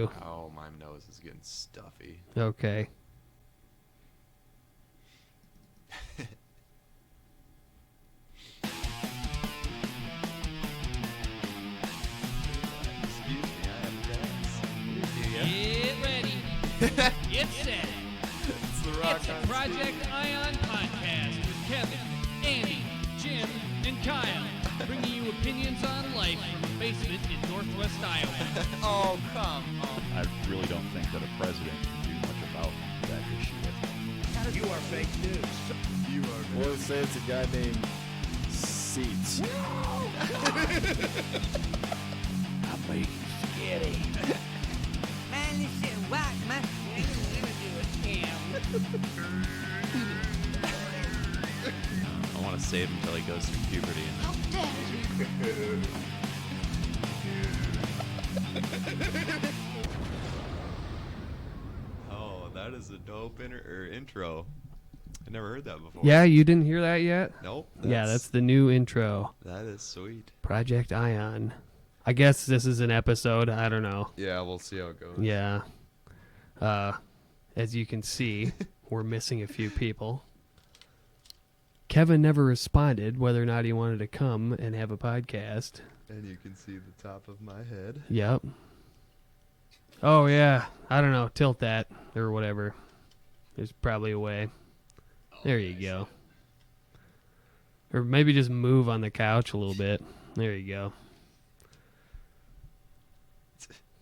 you? Oh, my nose is getting stuffy. Okay. Excuse me, I have gas. Get ready. Get set. It's the Rock It's on the Project Ion podcast with Kevin, Andy, Jim, and Kyle, bringing you opinions on life from a basement in Northwest Iowa. Oh, come on. I really don't think that a president can do much about that issue. You are fake news. You are Or say it's a guy named Seats. I make you scary. Man, this shit whack, man. I'm gonna do a scam. I want to save him until he goes through puberty. How dare you? Oh, that is a dope intro. I never heard that before. Yeah, you didn't hear that yet? Nope. Yeah, that's the new intro. That is sweet. Project Ion. I guess this is an episode. I don't know. Yeah, we'll see how it goes. Yeah. As you can see, we're missing a few people. Kevin never responded whether or not he wanted to come and have a podcast. And you can see the top of my head. Yep. Oh, yeah. I don't know. Tilt that or whatever. There's probably a way. There you go. Or maybe just move on the couch a little bit. There you go.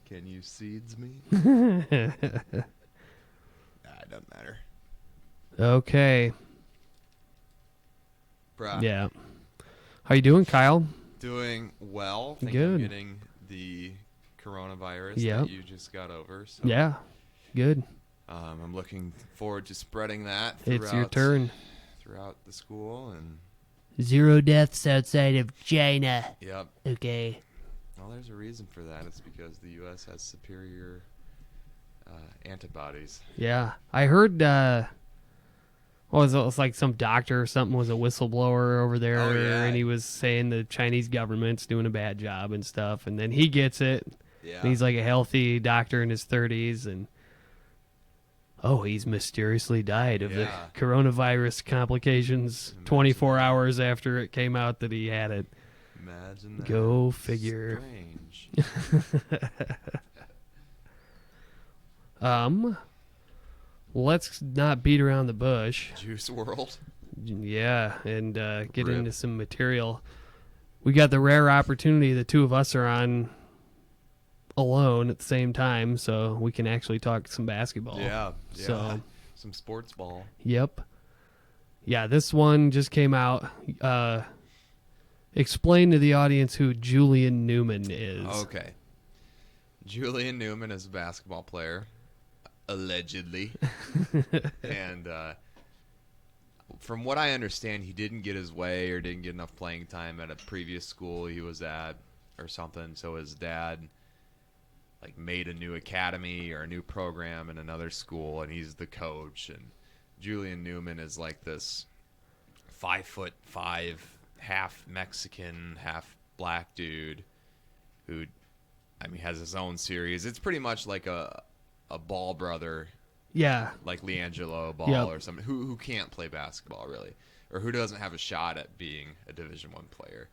Can you seeds me? Nah, it doesn't matter. Okay. Bruh. Yeah. How you doing, Kyle? Doing well. Think Good. I'm getting the coronavirus Yep. that you just got over. So, Yeah. Good. I'm looking forward to spreading that It's your turn. throughout the school. And, 0 deaths outside of China. yep. Okay. Well, there's a reason for that. It's because the U.S. has superior antibodies. Yeah. I heard, what was it? It was like some doctor or something was a whistleblower over there, Oh, yeah. and he was saying the Chinese government's doing a bad job and stuff, and then he gets it. Yeah. And he's like a healthy doctor in his 30s, and he's mysteriously died of the Yeah. coronavirus complications 24 hours after it came out that he had it. Imagine that. Go figure. Strange. Let's not beat around the bush. Juice World. Yeah, and get Rip. into some material. We got the rare opportunity the two of us are on alone at the same time, so we can actually talk some basketball. Yeah. So, Some sports ball. yep. Yeah, this one just came out. Explain to the audience who Julian Newman is. Okay. Julian Newman is a basketball player, allegedly. And from what I understand, he didn't get his way or didn't get enough playing time at a previous school he was at or something. So his dad like made a new academy or a new program in another school, and he's the coach. And Julian Newman is like this 5'5", half Mexican, half black dude who, I mean, has his own series. It's pretty much like a Ball brother, Yeah. like LiAngelo Ball Yep. or something, who can't play basketball really, or who doesn't have a shot at being a Division I player.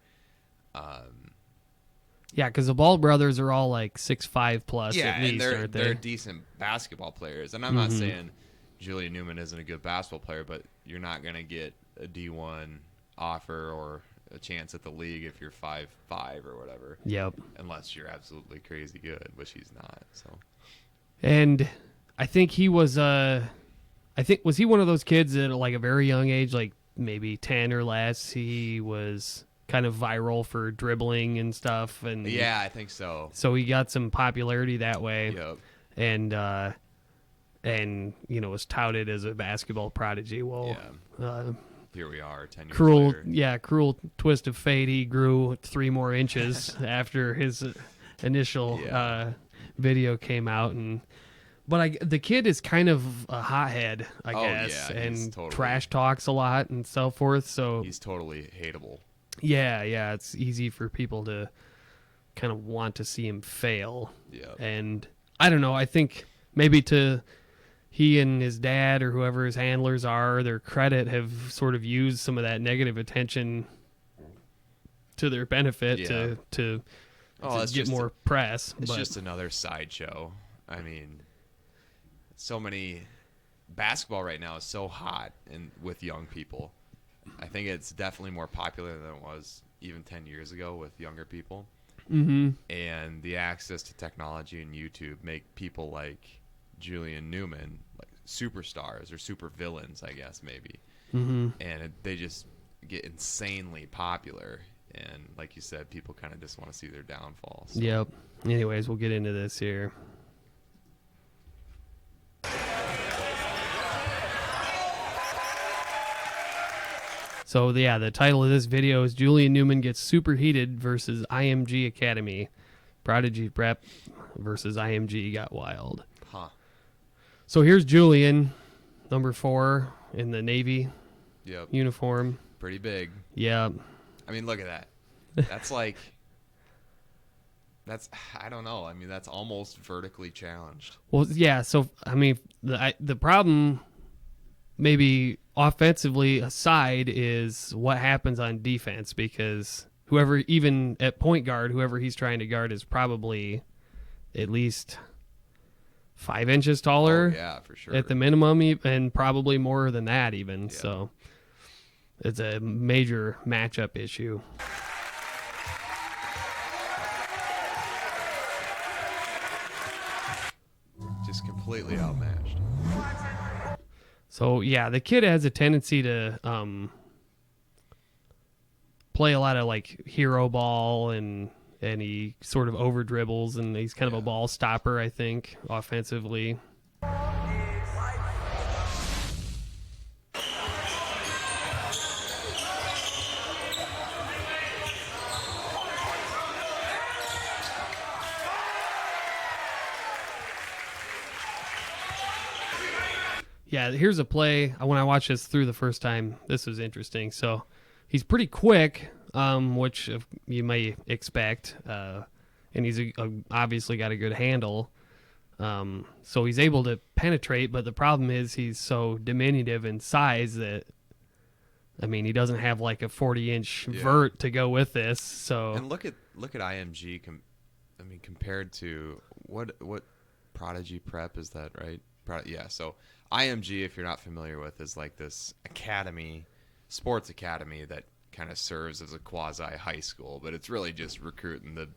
Yeah, because the Ball brothers are all like 6'5" plus Yeah, at least, and they're aren't they're they? decent basketball players. And I'm not saying Julian Newman isn't a good basketball player, but you're not going to get a D1 offer or a chance at the league if you're 5'5" or whatever, Yep. unless you're absolutely crazy good, which he's not. So And I think he was was he one of those kids at like a very young age, like maybe 10 or less, he was kind of viral for dribbling and stuff, and yeah, I think so. so he got some popularity that way. Yep. And was touted as a basketball prodigy. Well, Here we are 10 years cruel later. cruel twist of fate, he grew 3 more inches after his initial Yeah. video came out. But the kid is kind of a hothead, I Oh, guess, yeah, he's and totally- trash talks a lot and so forth. So He's totally hateable. yeah, it's easy for people to kind of want to see him fail. Yep. And I don't know. I think maybe to he and his dad or whoever his handlers are, their credit, have sort of used some of that negative attention to their benefit Yeah. to It's get just more press. It's but just another sideshow. I mean, so many basketball right now is so hot and with young people. I think it's definitely more popular than it was even 10 years ago with younger people. Mhm. And the access to technology and YouTube make people like Julian Newman like superstars or super villains, I guess maybe. Mhm. And they just get insanely popular. And like you said, people kind of just want to see their downfall. So. Yep. Anyways, we'll get into this here. So, yeah, the title of this video is Julian Newman Gets Superheated versus IMG Academy. Prodigy Prep versus IMG Got Wild. Huh. So here's Julian, number 4 in the Navy Yep. uniform. Pretty big. Yeah. I mean, look at that. That's like, I don't know. I mean, that's almost vertically challenged. Well, yeah. So I mean, the problem, maybe offensively aside, is what happens on defense, because whoever, even at point guard, whoever he's trying to guard is probably at least 5 inches taller Oh, yeah, for sure. at the minimum, and probably more than that even. Yeah. So it's a major matchup issue. Just completely outmatched. So yeah, the kid has a tendency to play a lot of like hero ball, and he sort of over dribbles, and he's kind of a ball stopper, I think, offensively. Yeah, here's a play. When I watched this through the first time, this was interesting. So he's pretty quick, which you may expect, and he's obviously got a good handle. So he's able to penetrate, but the problem is he's so diminutive in size that, I mean, he doesn't have like a 40-inch vert to go with this. So And look at IMG. I mean, compared to what Prodigy Prep is that, right? Yeah. So IMG, if you're not familiar with, is like this academy, sports academy that kind of serves as a quasi high school, but it's really just recruiting the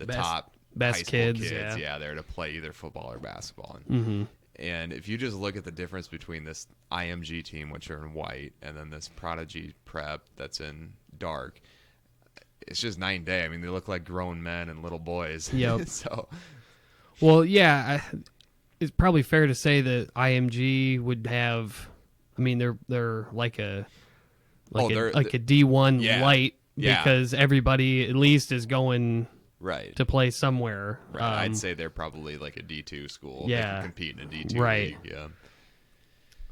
top best high school kids, yeah. there to play either football or basketball. Mm-hmm. And if you just look at the difference between this IMG team, which are in white, and then this Prodigy Prep that's in dark, it's just night and day. I mean, they look like grown men and little boys. Yep. So, well, yeah, it's probably fair to say that IMG would have. I mean, they're like a D1 Yeah. light, Yeah. because everybody at least is going right. to play somewhere. Right. I'd say they're probably like a D2 school. They Yeah. can compete in a D2 Right. league. Yeah.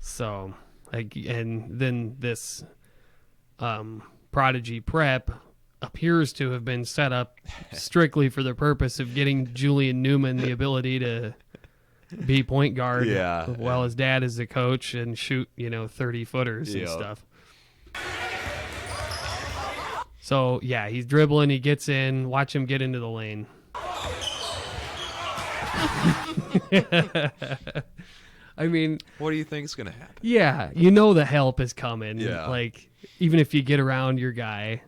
So, and then this Prodigy Prep appears to have been set up strictly for the purpose of getting Julian Newman the ability to be point guard, Yeah. while his dad is the coach, and shoot 30-footers and Yep. stuff. So yeah, he's dribbling, he gets in, watch him get into the lane. I mean, What do you think's gonna happen? yeah, the help is coming. Yeah. Like, even if you get around your guy,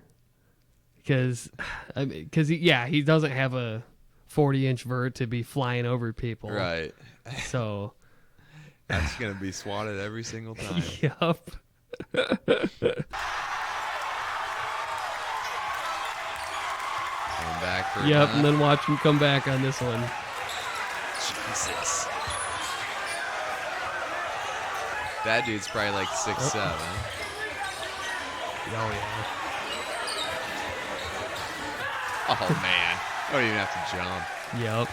because he doesn't have a 40-inch vert to be flying over people. Right. So, That's gonna be swatted every single time. yup. Coming back for Yep, that. and then watch him come back on this one. Jesus. That dude's probably like 6'7". Oh, yeah. Oh man. I don't even have to jump. Yep.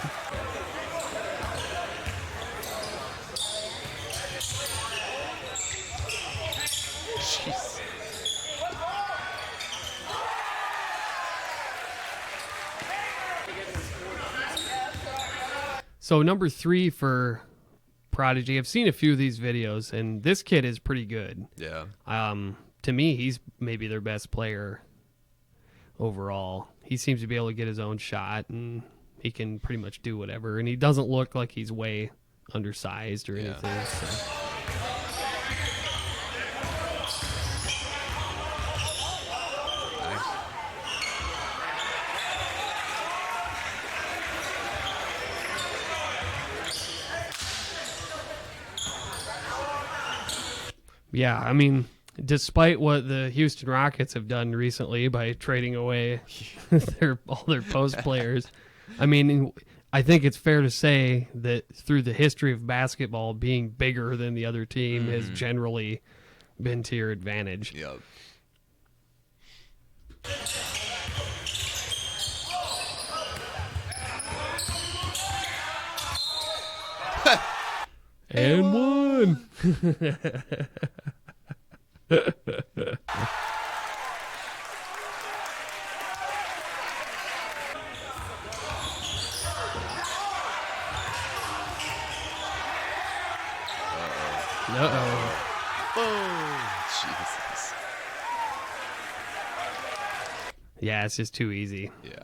Jeez. So number 3 for Prodigy. I've seen a few of these videos, and this kid is pretty good. Yeah. To me, he's maybe their best player overall. He seems to be able to get his own shot, and he can pretty much do whatever. And he doesn't look like he's way undersized or anything. So. Nice. Yeah, I mean, despite what the Houston Rockets have done recently by trading away all their post players, I mean, I think it's fair to say that through the history of basketball, being bigger than the other team has generally been to your advantage. Yep. And one. Uh-oh. Oh, Jesus. Yeah, it's just too easy. Yeah.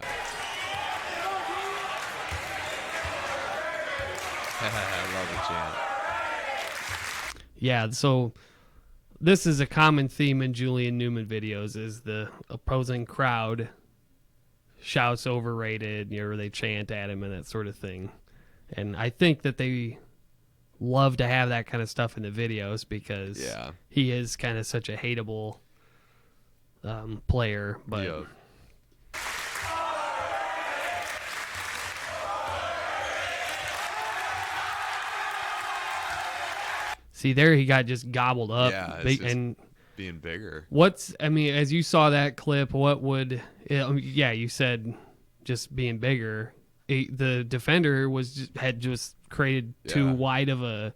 I love it, Jan. Yeah, so this is a common theme in Julian Newman videos is the opposing crowd shouts overrated, or they chant at him and that sort of thing. And I think that they love to have that kind of stuff in the videos because he is kind of such a hateable player. But Yep. see, there he got just gobbled up. Yeah, it's just and being bigger. as you saw that clip, what would, you said just being bigger. The defender had just created too wide of a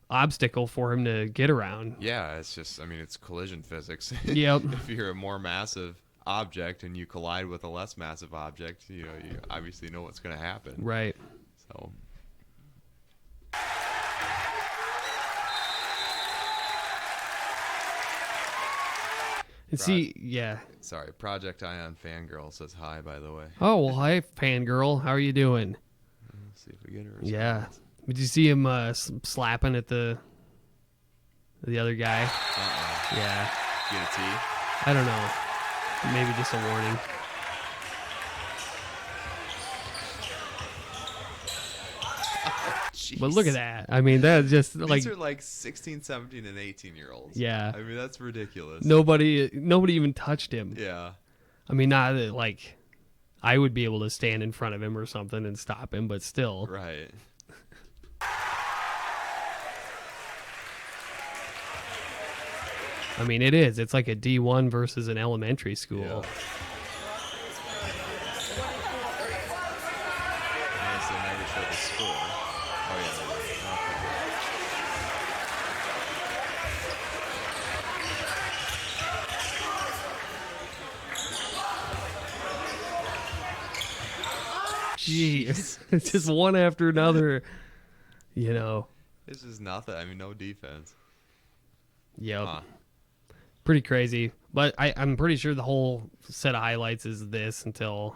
obstacle for him to get around. Yeah, it's just, I mean, it's collision physics. Yep. If you're a more massive object and you collide with a less massive object, you obviously know what's going to happen. Right. So. And see, Sorry, Project Ion Fangirl says hi, by the way. Oh, well, hi, fangirl. How are you doing? Let's see if we get her. Yeah. Did you see him slapping at the other guy? Yeah. Get a T? I don't know. Maybe just a warning. But look at that. I mean, that's just These are like 16, 17, and 18-year-olds. Yeah. I mean, that's ridiculous. Nobody even touched him. Yeah. I mean, not that, like, I would be able to stand in front of him or something and stop him, but still. Right. I mean, it is. It's like a D1 versus an elementary school. Yeah. Unless they never show the score. Oh, yeah. Jeez. It's just one after another, you know. It's just nothing. I mean, no defense. Yep. Huh. Pretty crazy. But I'm pretty sure the whole set of highlights is this until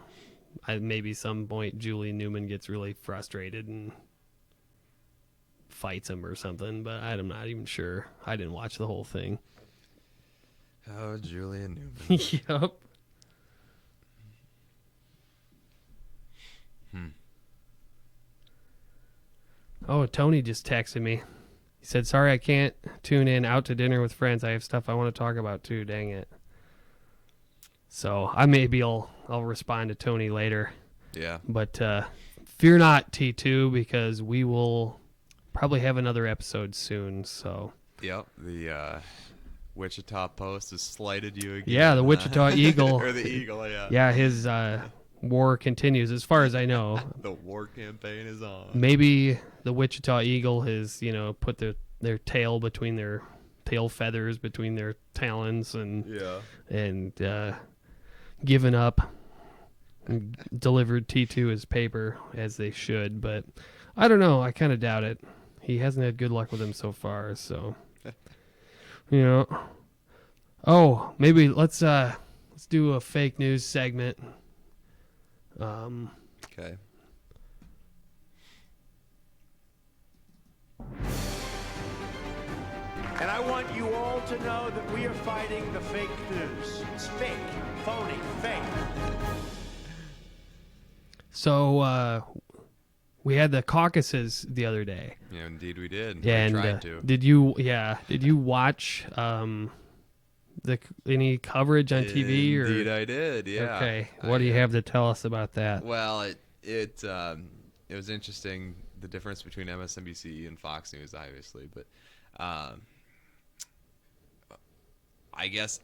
maybe some point Julian Newman gets really frustrated and fights him or something. But I'm not even sure. I didn't watch the whole thing. Oh, Julian Newman. Yep. Oh, Tony just texted me. He said, sorry I can't tune in. Out to dinner with friends. I have stuff I want to talk about too. Dang it. So I'll respond to Tony later. Yeah. But fear not, T2, because we will probably have another episode soon. So Yep. The Wichita Post has slighted you again. yeah, the Wichita Eagle. Or the Eagle, yeah. Yeah, his war continues as far as I know. The war campaign is on. Maybe the Wichita Eagle has, put their tail between their tail feathers between their talons and given up and delivered T2 his paper as they should. But I don't know. I kind of doubt it. He hasn't had good luck with him so far, so you know. Oh, maybe let's do a fake news segment. Okay. And I want you all to know that we are fighting the fake news. It's fake, phony, fake. So we had the caucuses the other day. Yeah, indeed we did. And we tried to. did you watch any coverage on TV? Indeed or I did, yeah. Okay, what do you have to tell us about that? Well, it was interesting, the difference between MSNBC and Fox News, obviously, but I guess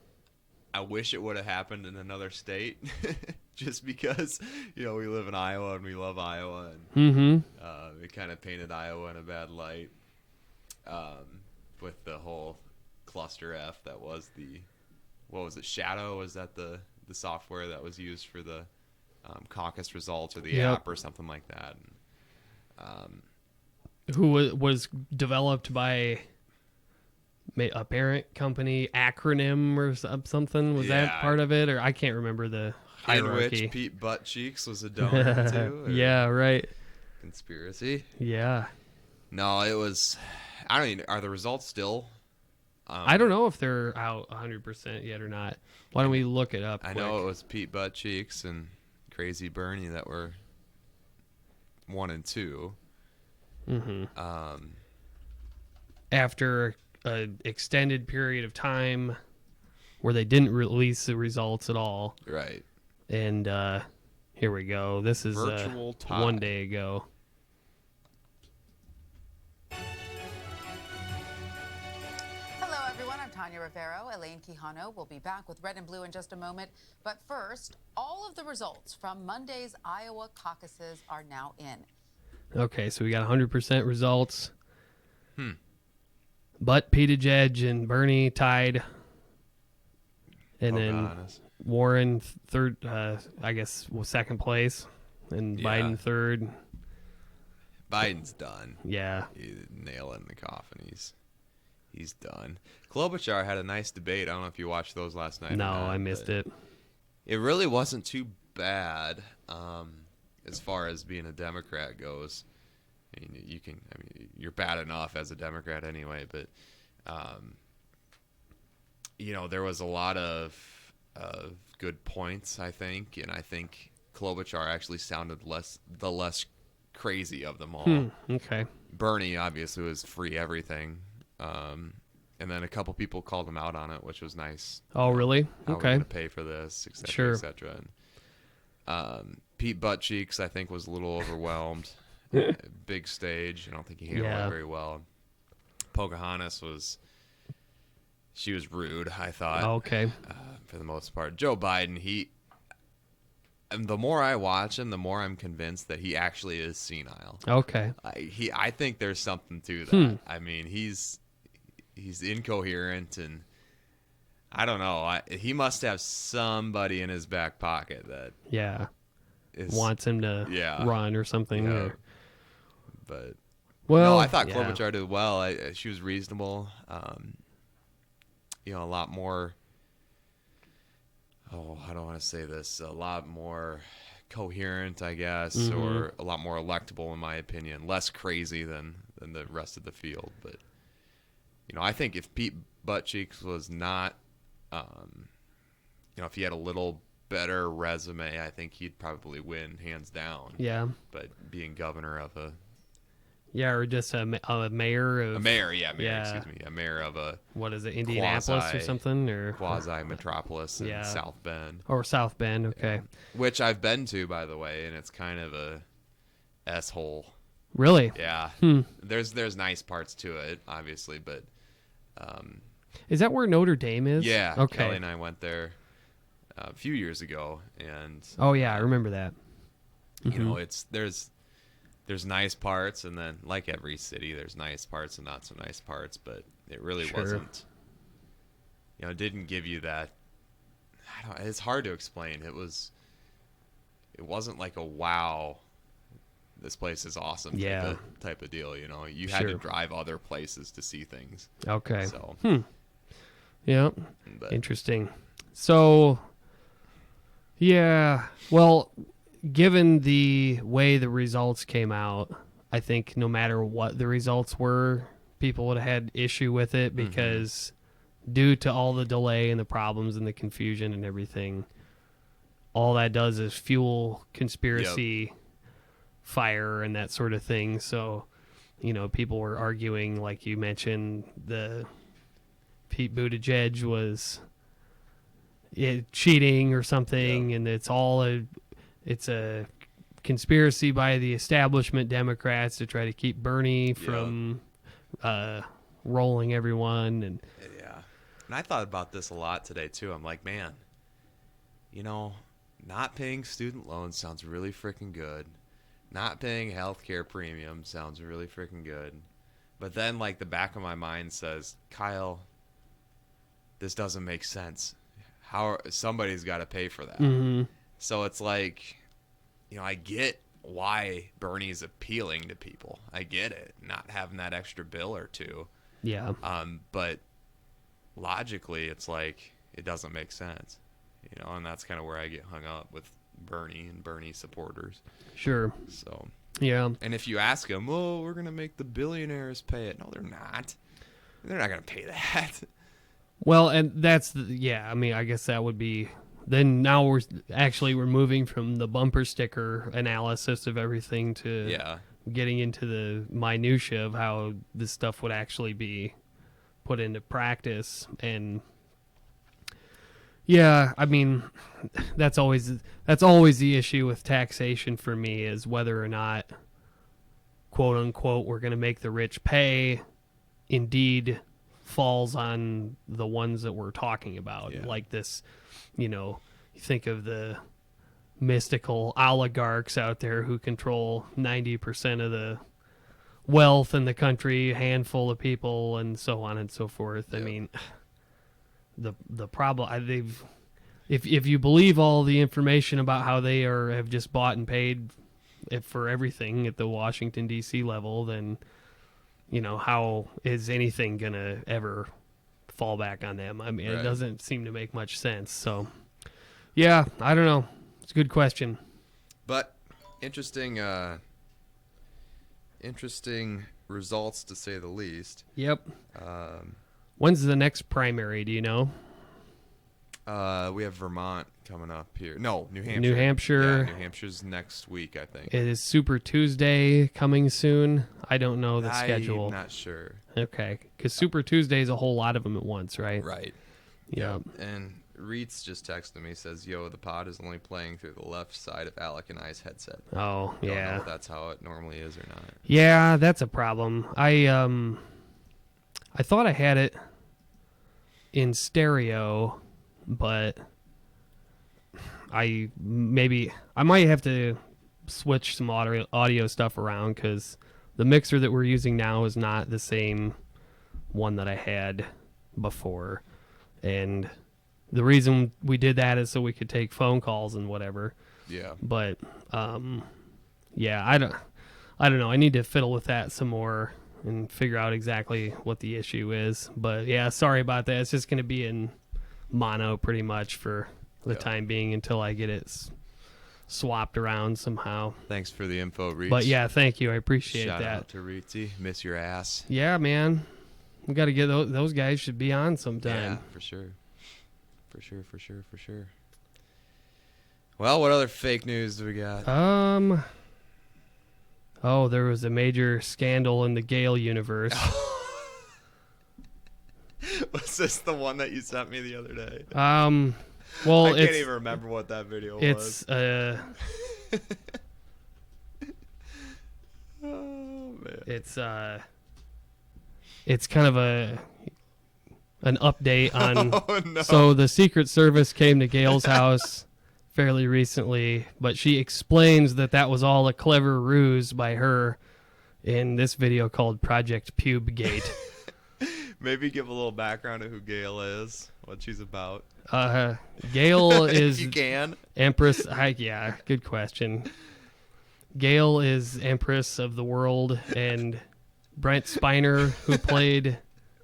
I wish it would have happened in another state, just because we live in Iowa and we love Iowa, and it kind of painted Iowa in a bad light with the whole cluster F that was Shadow? Was that the software that was used for the caucus results, or the app or something like that? And, who was developed by a parent company acronym or something? Was that part of it, or I can't remember the hierarchy? In which Pete Buttcheeks was a donor to? Yeah, right. Conspiracy? Yeah. No, it was. I don't even. Are the results still? I don't know if they're out 100% yet or not. Why don't we look it up? I know it was Pete Buttcheeks and Crazy Bernie that were 1 and 2. After an extended period of time where they didn't release the results at all. Right. And here we go. This is Virtual tie. 1 day ago. Hello, everyone. I'm Tanya Rivero. Elaine Quijano will be back with Red and Blue in just a moment. But first, all of the results from Monday's Iowa caucuses are now in. Okay, so we got 100% results. But Buttigieg and Bernie tied. And then Pocahontas. Warren third, I guess, was second place. And Biden third. Biden's done. Yeah. He's nailing the coffin. He's done. Klobuchar had a nice debate. I don't know if you watched those last night. No, or not, I missed it. It really wasn't too bad as far as being a Democrat goes. I mean, you're bad enough as a Democrat anyway, but there was a lot of good points, I think, and I think Klobuchar actually sounded the less crazy of them all. Okay. Bernie obviously was free everything, and then a couple people called him out on it, which was nice. Oh, really? How we're Okay. going to pay for this, et cetera, Sure. et cetera. And, Pete Buttcheeks, I think, was a little overwhelmed. Big stage. I don't think he handled it very well. Pocahontas was rude, I thought. Okay. For the most part. Joe Biden, and the more I watch him, the more I'm convinced that he actually is senile. Okay. I think there's something to that. I mean, he's incoherent, and I don't know. He must have somebody in his back pocket that wants him to run or something. Yeah. But well, I thought Klobuchar did well. She was reasonable. A lot more. Oh, I don't want to say this. A lot more coherent, I guess, or a lot more electable, in my opinion. Less crazy than the rest of the field. But I think if Pete Buttcheeks was not, if he had a little better resume, I think he'd probably win hands down. Yeah. But being governor of a or just a mayor of... A mayor of a... What is it, Indianapolis or something? Or quasi-metropolis in South Bend. Or South Bend, okay. Which I've been to, by the way, and it's kind of a S-hole. Really? Yeah. There's nice parts to it, obviously, but... is that where Notre Dame is? Yeah. Okay. Kelly and I went there a few years ago, and... Oh, yeah, I remember that. There's nice parts, and then, like every city, there's nice parts and not so nice parts, but it really wasn't, it didn't give you that, it's hard to explain. It wasn't like a wow this place is awesome. Yeah. Type of deal. You know, you had to Sure. drive other places to see things. Okay. So, Yeah. but Interesting. So, yeah. Well, given the way the results came out, I think no matter what the results were, people would have had issue with it because due to all the delay and the problems and the confusion and everything, all that does is fuel conspiracy fire and that sort of thing. So, you know, people were arguing, like you mentioned, the Pete Buttigieg was cheating or something, and it's a conspiracy by the establishment Democrats to try to keep Bernie from rolling everyone. And yeah. And I thought about this a lot today too. I'm like, man, you know, not paying student loans sounds really freaking good. Not paying healthcare premium sounds really freaking good. But then, like, the back of my mind says, Kyle, this doesn't make sense. Somebody's got to pay for that. So it's like, you know, I get why Bernie's appealing to people. I get it, not having that extra bill or two. yeah, But logically, it's like it doesn't make sense, you know, and that's kind of where I get hung up with Bernie and Bernie supporters. sure, So, yeah. and if you ask them, oh, we're gonna make the billionaires pay it. No, they're not. They're not gonna pay that. Well, and that's I mean, I guess that would be. Then now we're moving from the bumper sticker analysis of everything to Yeah. getting into the minutia of how this stuff would actually be put into practice. And yeah, I mean, that's always the issue with taxation for me, is whether or not, quote unquote, we're going to make the rich pay indeed falls on the ones that we're talking about. Yeah. Like this, you know, you think of the mystical oligarchs out there who control 90% of the wealth in the country, a handful of people, and so on and so forth. I mean, the problem, if you believe all the information about how they have just bought and paid for everything at the Washington D.C. level, then, you know, how is anything gonna ever fall back on them? I mean, Right. It doesn't seem to make much sense. So, yeah, I don't know. It's a good question. But interesting results, to say the least. Yep. When's the next primary? Do you know? We have Vermont coming up here. No, New Hampshire. New Hampshire. Yeah, New Hampshire's next week, I think. It is Super Tuesday coming soon. I don't know the schedule. I'm not sure. Okay, because Super Tuesday is a whole lot of them at once, right? Right. Yeah. And Reitz just texted me, says, yo, the pod is only playing through the left side of Alec and I's headset. Oh, Don't know yeah. if that's how it normally is or not. Yeah, that's a problem. I thought I had it in stereo, but I might have to switch some audio stuff around, because the mixer that we're using now is not the same one that I had before. And the reason we did that is so we could take phone calls and whatever. Yeah. But yeah, I don't know. I need to fiddle with that some more and figure out exactly what the issue is. But yeah, sorry about that. It's just going to be in mono pretty much for the time being until I get it swapped around somehow. Thanks for the info, Reitz. But yeah, thank you. I appreciate Shout that. out to Reitzy. Miss your ass. Yeah, man. We got to get those guys should be on sometime. Yeah, for sure. For sure. Well, what other fake news do we got? Oh, there was a major scandal in the Gale universe. Was this the one that you sent me the other day? Well, I can't even remember what that video was. Oh, man. It's kind of an update on. Oh, no. So the Secret Service came to Gale's house fairly recently, but she explains that was all a clever ruse by her in this video called Project Pubegate. Maybe give a little background of who Gale is, what she's about. Gale If is you can. Empress. Yeah, good question. Gail is Empress of the World, and Brent Spiner, who played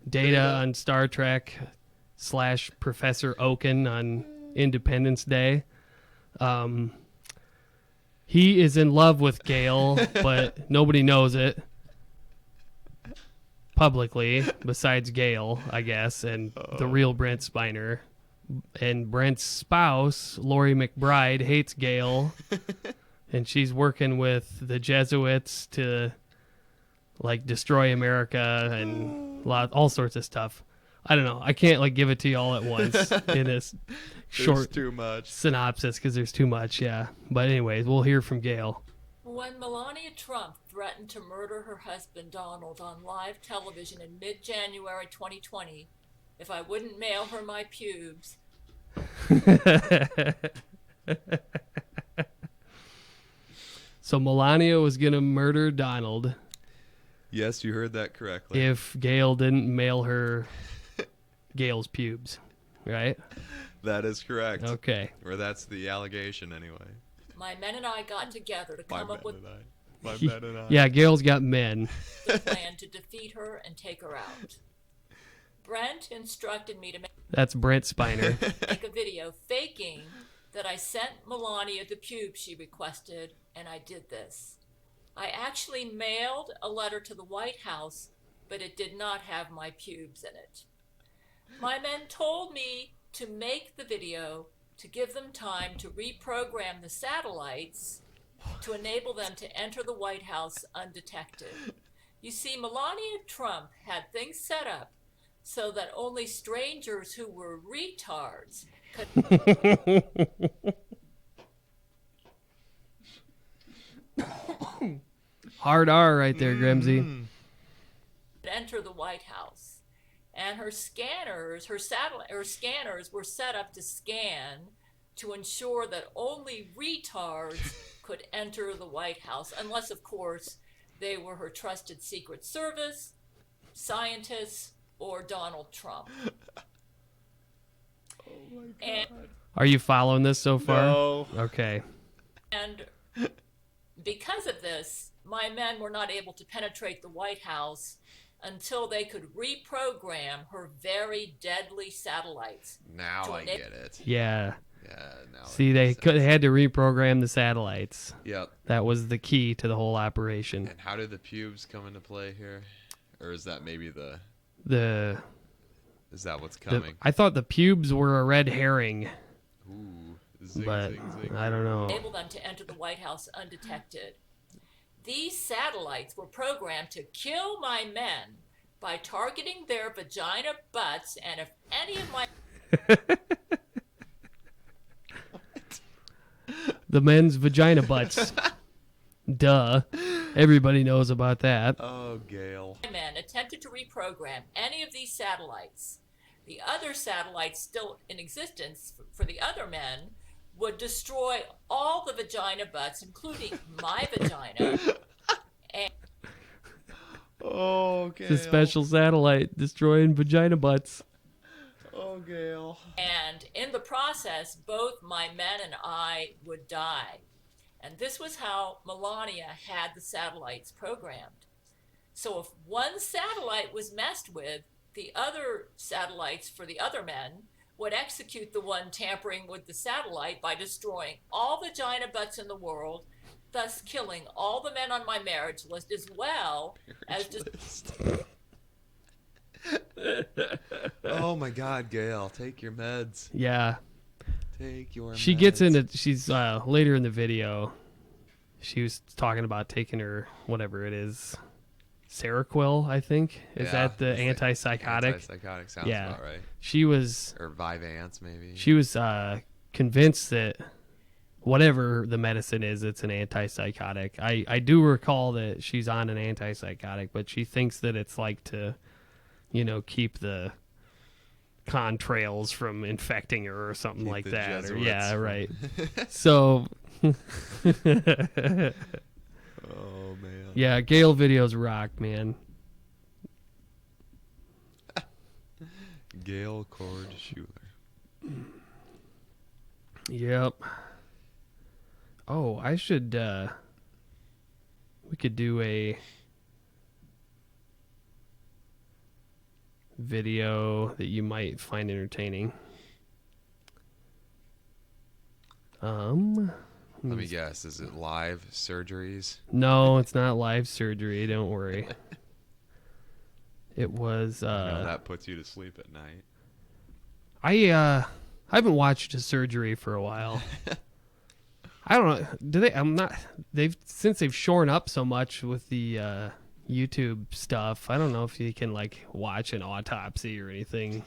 Data on Star Trek / Professor Oaken on Independence Day. He is in love with Gail, but nobody knows it publicly besides Gail, I guess, and the real Brent Spiner. And Brent's spouse, Lori McBride, hates Gail, and she's working with the Jesuits to like destroy America and all sorts of stuff. I don't know. I can't like give it to you all at once in this short too much synopsis because there's too much. Yeah. But anyways, we'll hear from Gail. When Melania Trump threatened to murder her husband Donald on live television in mid-January 2020 if I wouldn't mail her my pubes. So Melania was going to murder Donald. Yes, you heard that correctly. If Gail didn't mail her Gail's pubes, right? That is correct. Okay. Or that's the allegation anyway. My men and I got together to come up with My men and I. Yeah, Gail's got men. the plan to defeat her and take her out. Brent instructed me to That's Brent Spiner. make a video faking that I sent Melania the pubes she requested, and I did this. I actually mailed a letter to the White House, but it did not have my pubes in it. My men told me to make the video to give them time to reprogram the satellites to enable them to enter the White House undetected. You see, Melania Trump had things set up so that only strangers who were retards could Hard R right there, Grimsey. enter the White House. And her scanners were set up to scan to ensure that only retards could enter the White House, unless, of course, they were her trusted Secret Service, scientists, or Donald Trump. And Are you following this so far? No. Okay. And because of this, my men were not able to penetrate the White House until they could reprogram her very deadly satellites. Now I get it. Yeah. Yeah. Now. See, they had to reprogram the satellites. Yep. That was the key to the whole operation. And how did the pubes come into play here? Or is that maybe is that what's coming? I thought the pubes were a red herring, Ooh. Zing, but zing, zing. I don't know. Enable them to enter the White House undetected. These satellites were programmed to kill my men by targeting their vagina butts, and if any of my The men's vagina butts. Duh. Everybody knows about that. Oh, Gail. men attempted to reprogram any of these satellites, the other satellites still in existence for the other men would destroy all the vagina butts, including my vagina. And Oh, Gail. It's a special satellite destroying vagina butts. Oh, Gail. And in the process, both my men and I would die. And this was how Melania had the satellites programmed. So if one satellite was messed with, the other satellites for the other men would execute the one tampering with the satellite by destroying all vagina butts in the world, thus killing all the men on my marriage list, as well as just Oh my God, Gail, take your meds. Yeah. Take your She meds. gets into, she's later in the video, she was talking about taking her, whatever it is, Seroquel, I think. Is Yeah, that the it's like antipsychotic? Antipsychotic sounds Yeah. about right. She was, Or Vyvanse, maybe. she was convinced that whatever the medicine is, it's an antipsychotic. I do recall that she's on an antipsychotic, but she thinks that it's like to, you know, keep the contrails from infecting her or something Keep like the that. Or, Jesuits yeah, from- right. So, Oh man. yeah, Gale videos rock, man. Gail Cord Schuler. Yep. Oh, I should We could do a video that you might find entertaining. Let me guess. Is it live surgeries? No, it's not live surgery. Don't worry. It was. I know that puts you to sleep at night. I haven't watched a surgery for a while. I don't know. Do they? I'm not. Since they've shorn up so much with the YouTube stuff. I don't know if you can like watch an autopsy or anything.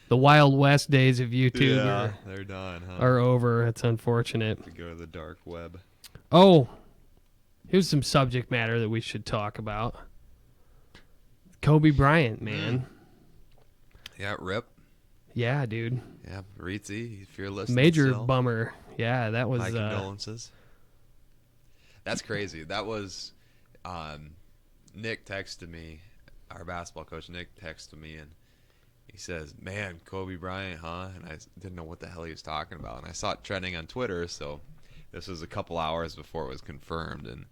The Wild West days of YouTube they're done, huh? are over. It's unfortunate. To go to the dark web. Oh, here's some subject matter that we should talk about. Kobe Bryant, man. Yeah, rip. Yeah, dude. Yeah, Ritzy, if you're listening. Major still, bummer. Yeah, that was. my condolences. That's crazy. That was. Nick texted me, our basketball coach Nick texted me, and he says, "Man, Kobe Bryant, huh?" And I didn't know what the hell he was talking about, and I saw it trending on Twitter. So this was a couple hours before it was confirmed, and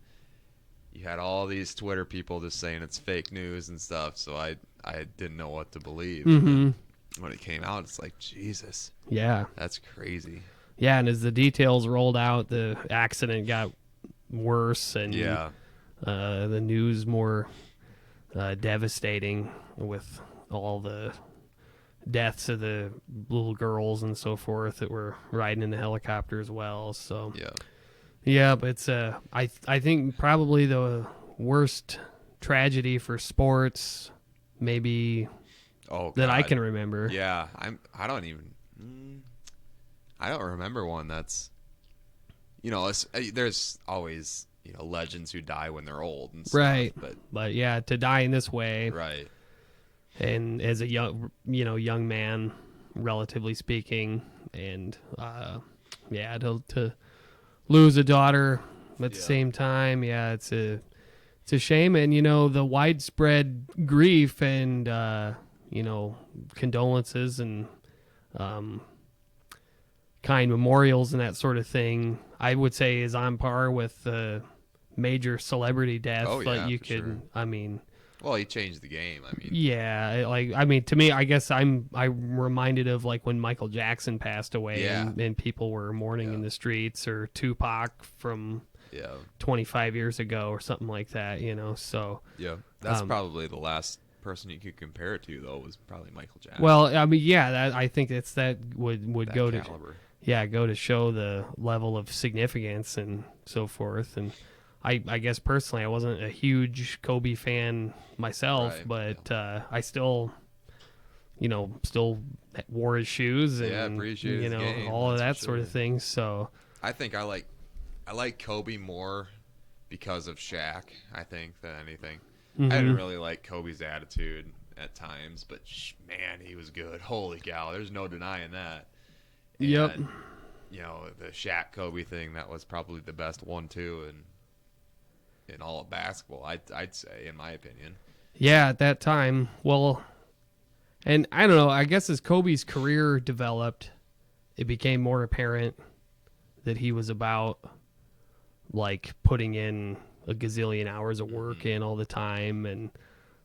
you had all these Twitter people just saying it's fake news and stuff. So I didn't know what to believe. Mm-hmm. When it came out, it's like, Jesus, Yeah. that's crazy. Yeah, and as the details rolled out, the accident got worse, and Yeah. the news more devastating with all the deaths of the little girls and so forth that were riding in the helicopter as well. So yeah, but it's I think probably the worst tragedy for sports, maybe that I can remember. Yeah, I don't remember one that's, there's always, legends who die when they're old and stuff, Right. but yeah, to die in this way, right. and as a young man, relatively speaking, and to lose a daughter at the same time, it's a shame, and the widespread grief and condolences and kind memorials and that sort of thing, I would say is on par with major celebrity death. Oh, but yeah, you for could, sure. I mean, Well, he changed the game. yeah, to me, I guess I'm reminded of like when Michael Jackson passed away, Yeah. and people were mourning in the streets, or Tupac from 25 years ago or something like that, so Yeah, that's probably the last person you could compare it to, though, was probably Michael Jackson. well, I mean, yeah, I think that would That go caliber. go to show the level of significance and so forth. And I guess personally, I wasn't a huge Kobe fan myself, Right, but I still wore his shoes and appreciate his game, all of that that's for sort of sure. thing. So I think I like Kobe more because of Shaq, I think, than anything. Mhm. I didn't really like Kobe's attitude at times, but man, he was good. Holy cow, there's no denying that. Yep. And, the Shaq Kobe thing, that was probably the best 1-2 in all of basketball, I'd say, in my opinion. yeah, at that time, well, and I don't know, I guess as Kobe's career developed, it became more apparent that he was about like putting in a gazillion hours of work in all the time, and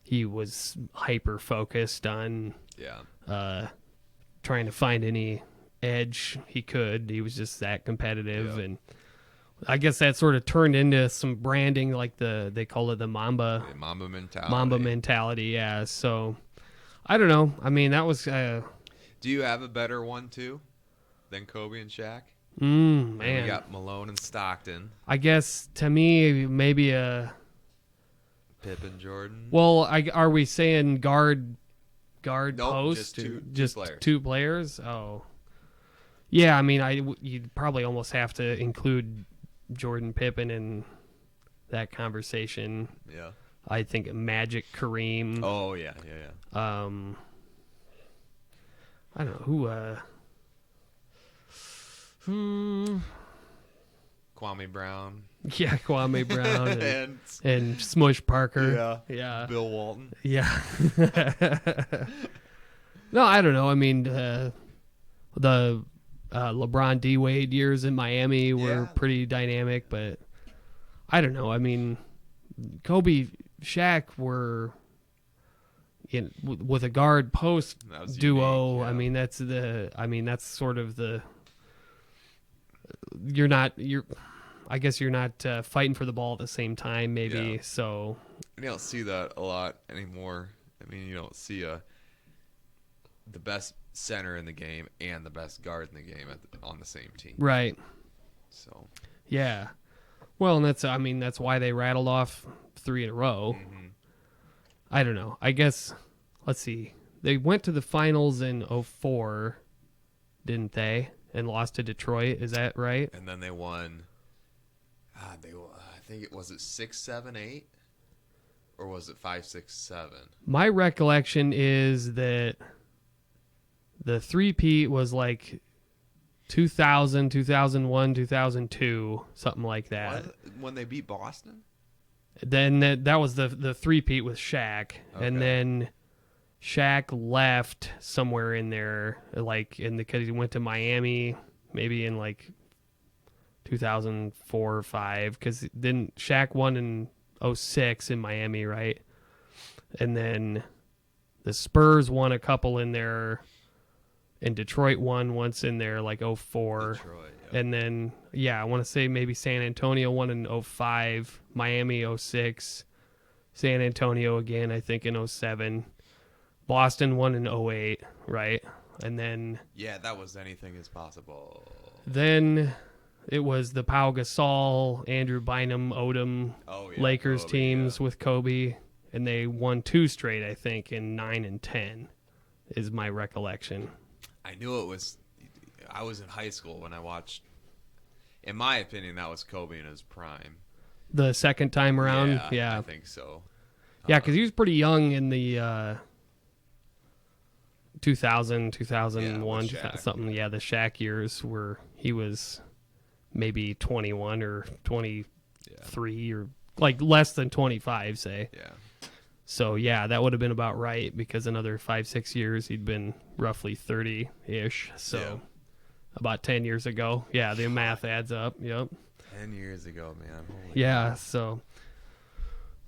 he was hyper focused on trying to find any edge he could. He was just that competitive, and I guess that sort of turned into some branding, like they call it the Mamba mentality. Yeah, so I don't know. I mean, that was Do you have a better 1-2 than Kobe and Shaq? man. We got Malone and Stockton. I guess to me, maybe a Pippen, Jordan. Well, are we saying guard Nope, post? just two players. Two players? Oh, yeah. I mean, you'd probably almost have to include Jordan, Pippen in that conversation. Yeah. I think Magic, Kareem. Oh yeah. I don't know who. Kwame Brown. Yeah, Kwame Brown And- and Smush Parker. Yeah. Bill Walton. Yeah. No, I don't know. I mean, the LeBron D. Wade years in Miami were pretty dynamic, but I don't know. I mean, Kobe, Shaq were with a guard post That was duo. unique, yeah. I mean that's sort of the. I guess you're not fighting for the ball at the same time, maybe. Yeah. So And you don't see that a lot anymore. I mean, you don't see the best center in the game and the best guard in the game on the same team. right, So yeah. Well, and that's why they rattled off 3 in a row. Mm-hmm. I don't know. I guess let's see. They went to the finals in 2004, didn't they? And lost to Detroit. Is that right? and then they won. I think it was 6, 7, 8, or was it 5, 6, 7? My recollection is that the three-peat was like 2000, 2001, 2002, something like that. When they beat Boston? Then that was the three-peat with Shaq. Okay. And then Shaq left somewhere in there, like because he went to Miami, maybe in like 2004 or 5, because then Shaq won in 2006 in Miami, right? And then the Spurs won a couple in there, and Detroit won once in there, like 2004. Detroit, yeah. And then, I want to say maybe San Antonio won in 2005, Miami 2006, San Antonio again, I think in 2007. Boston won in 2008, right? And then Yeah, that was anything is possible. then it was the Pau Gasol, Andrew Bynum, Odom, Oh, yeah, Lakers Kobe, teams yeah. with Kobe, and they won 2 straight, I think, in 9 and 10 is my recollection. I knew it was. I was in high school when I watched. In my opinion, that was Kobe in his prime. The second time around, I think so. Yeah, because he was pretty young in the 2000, 2001, with Shaq. something. Yeah, the Shaq years where he was maybe 21 or 23 or like less than 25, say. Yeah. So, that would have been about right because another 5-6 years he'd been roughly 30-ish. So, Yeah. about 10 years ago. Yeah, the math adds up. Yep. 10 years ago, man. Holy Yeah, so.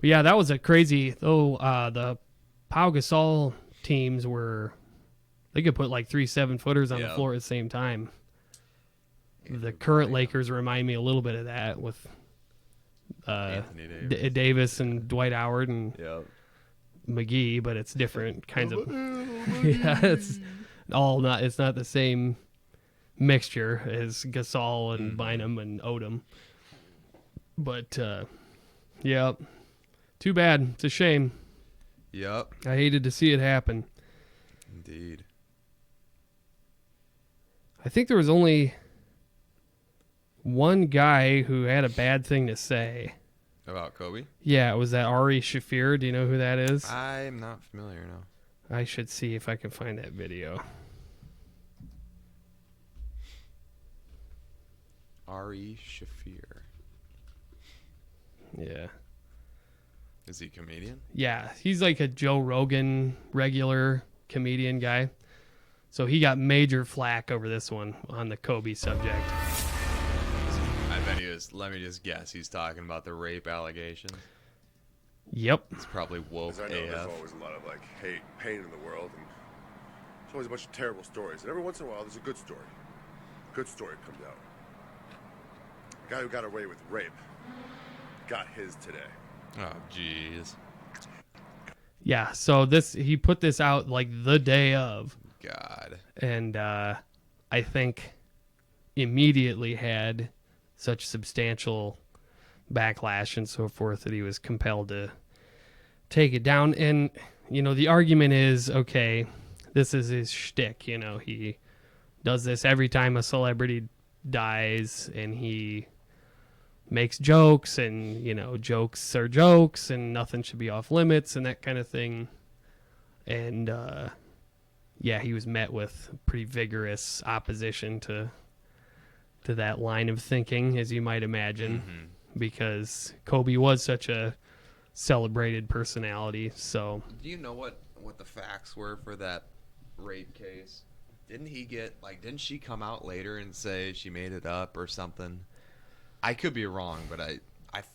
But yeah, that was a crazy. The Pau Gasol teams they could put like 3 7-footers on the Yeah. floor at the same time. Anthony The current Bynum. Lakers remind me a little bit of that with Anthony Davis. Davis and Dwight Howard and Yep. McGee, but it's different kinds of. Yeah, it's not the same mixture as Gasol and Bynum and Odom. But yeah, too bad. It's a shame. Yep. I hated to see it happen. Indeed. I think there was only one guy who had a bad thing to say. About Kobe? Yeah, it was that Ari Shafir. Do you know who that is? I'm not familiar, no. I should see if I can find that video. Ari Shafir. Yeah. Is he a comedian? Yeah, he's like a Joe Rogan regular comedian guy. So he got major flack over this one on the Kobe subject. I bet he is. Let me just guess. He's talking about the rape allegations. Yep. It's probably woke As I know, there's AF. always a lot of like hate, pain in the world, and there's always a bunch of terrible stories. And every once in a while, there's a good story. Good story comes out. The guy who got away with rape got his today. Oh, jeez. Yeah, so he put this out like the day of. God. And I think immediately had such substantial backlash and so forth that he was compelled to take it down. And, the argument is, okay, this is his shtick. He does this every time a celebrity dies, and he makes jokes, and, jokes are jokes, and nothing should be off limits and that kind of thing. And, yeah, he was met with pretty vigorous opposition to that line of thinking, as you might imagine, because Kobe was such a celebrated personality. So, Do you know what the facts were for that rape case? Didn't she come out later and say she made it up or something? I could be wrong, but I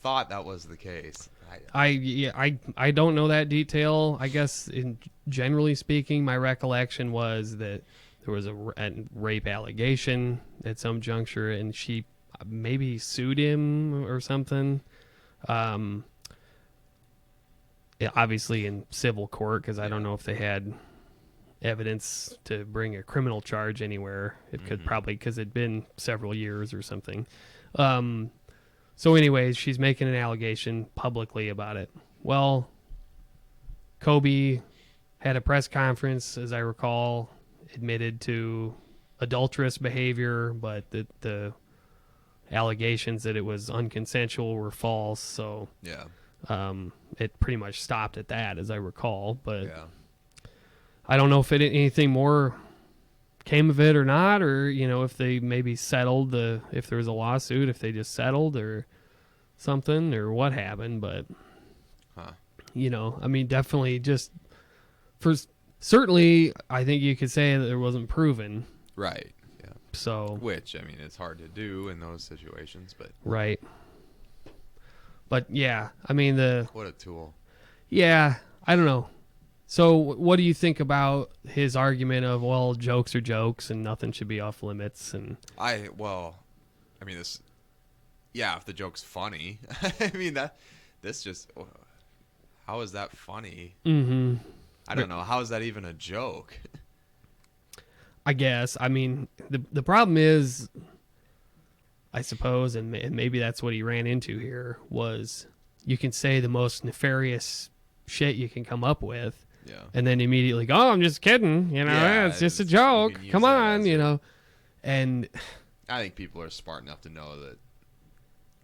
thought that was the case. I don't know that detail. I guess generally speaking, my recollection was that there was a rape allegation at some juncture, and she maybe sued him or something. Obviously in civil court, because I don't know if they had evidence to bring a criminal charge anywhere. It could probably, because it'd been several years or something. So anyways, she's making an allegation publicly about it. Well, Kobe had a press conference, as I recall, admitted to adulterous behavior, but the allegations that it was unconsensual were false. So Yeah. It pretty much stopped at that, as I recall. But Yeah. I don't know if anything more came of it or not, or if they maybe settled if there was a lawsuit, if they just settled or something, or what happened. But I mean, definitely just certainly, I think you could say that it wasn't proven. Right. Yeah. So which, I mean, it's hard to do in those situations, but right. But yeah, I mean what a tool. Yeah, I don't know. So what do you think about his argument of, well, jokes are jokes and nothing should be off limits? And if the joke's funny, I mean how is that funny? Mm-hmm. I don't know. How is that even a joke? I guess. I mean, the problem is, I suppose, and maybe that's what he ran into here, was you can say the most nefarious shit you can come up with. Yeah. And then immediately go, oh, I'm just kidding. It's just a joke. Come on, And I think people are smart enough to know that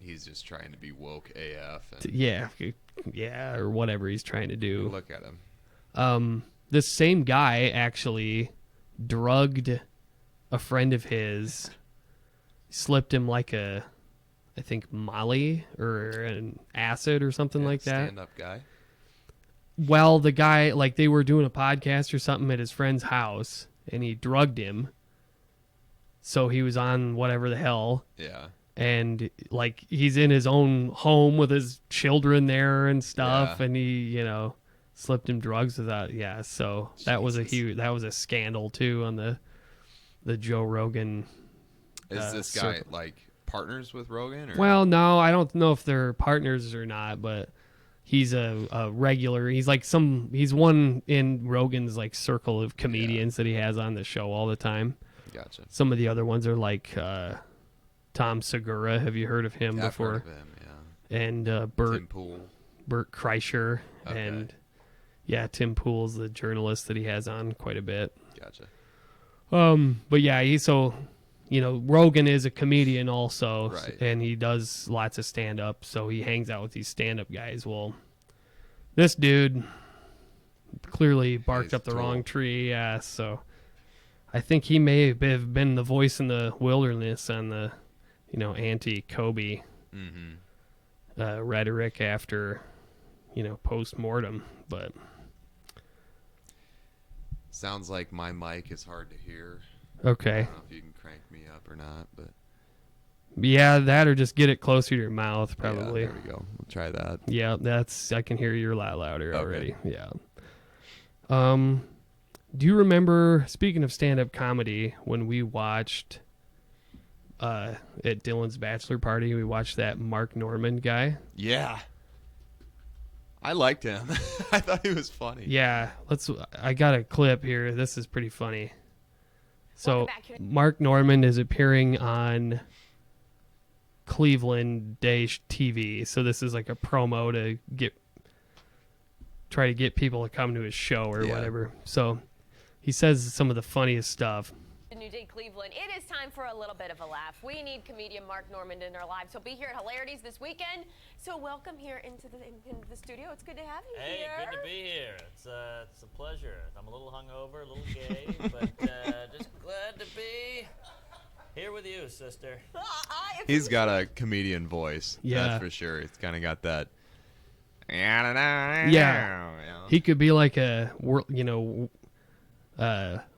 he's just trying to be woke AF. And yeah, or whatever he's trying to do. Look at him. This same guy actually drugged a friend of his, slipped him like I think Molly or an acid or something like that. Stand-up guy. Well, the guy, like, they were doing a podcast or something at his friend's house, and he drugged him. So he was on whatever the hell. Yeah. And, like, he's in his own home with his children there and stuff, Yeah. and he, slipped him drugs without, so that was a scandal, too, on the Joe Rogan. Is this guy, like, partners with Rogan? Or? Well, no, I don't know if they're partners or not, but he's a regular. He's like he's one in Rogan's like circle of comedians that he has on the show all the time. Gotcha. Some of the other ones are like Tom Segura. Have you heard of him before? I've heard of him, yeah. And Bert Kreischer. Okay. And Tim Pool's the journalist that he has on quite a bit. Gotcha. But yeah, Rogan is a comedian also, right. And he does lots of stand-up, so he hangs out with these stand-up guys. Well, this dude clearly barked up the wrong tree, so I think he may have been the voice in the wilderness on the, anti-Kobe rhetoric after, post-mortem, but... Sounds like my mic is hard to hear. Okay. I don't know if you can crank me up or not, but yeah, that or just get it closer to your mouth, probably. Yeah, there we go. We'll try that. Yeah, I can hear you a lot louder already. Yeah. Do you remember, speaking of stand-up comedy, when we watched at Dylan's bachelor party, we watched that Mark Norman guy? Yeah. I liked him. I thought he was funny. Yeah, I got a clip here. This is pretty funny. So Mark Norman is appearing on Cleveland Day TV. So this is like a promo to try to get people to come to his show or whatever. So he says some of the funniest stuff. New Day Cleveland. It is time for a little bit of a laugh. We need comedian Mark Norman in our lives. He'll be here at Hilarities this weekend. So welcome here into the studio. It's good to have you here. Hey, good to be here. It's a pleasure. I'm a little hungover, a little gay, but just glad to be here with you, sister. He's got a comedian voice. Yeah. That's for sure. He's kind of got that. Yeah. He could be like a,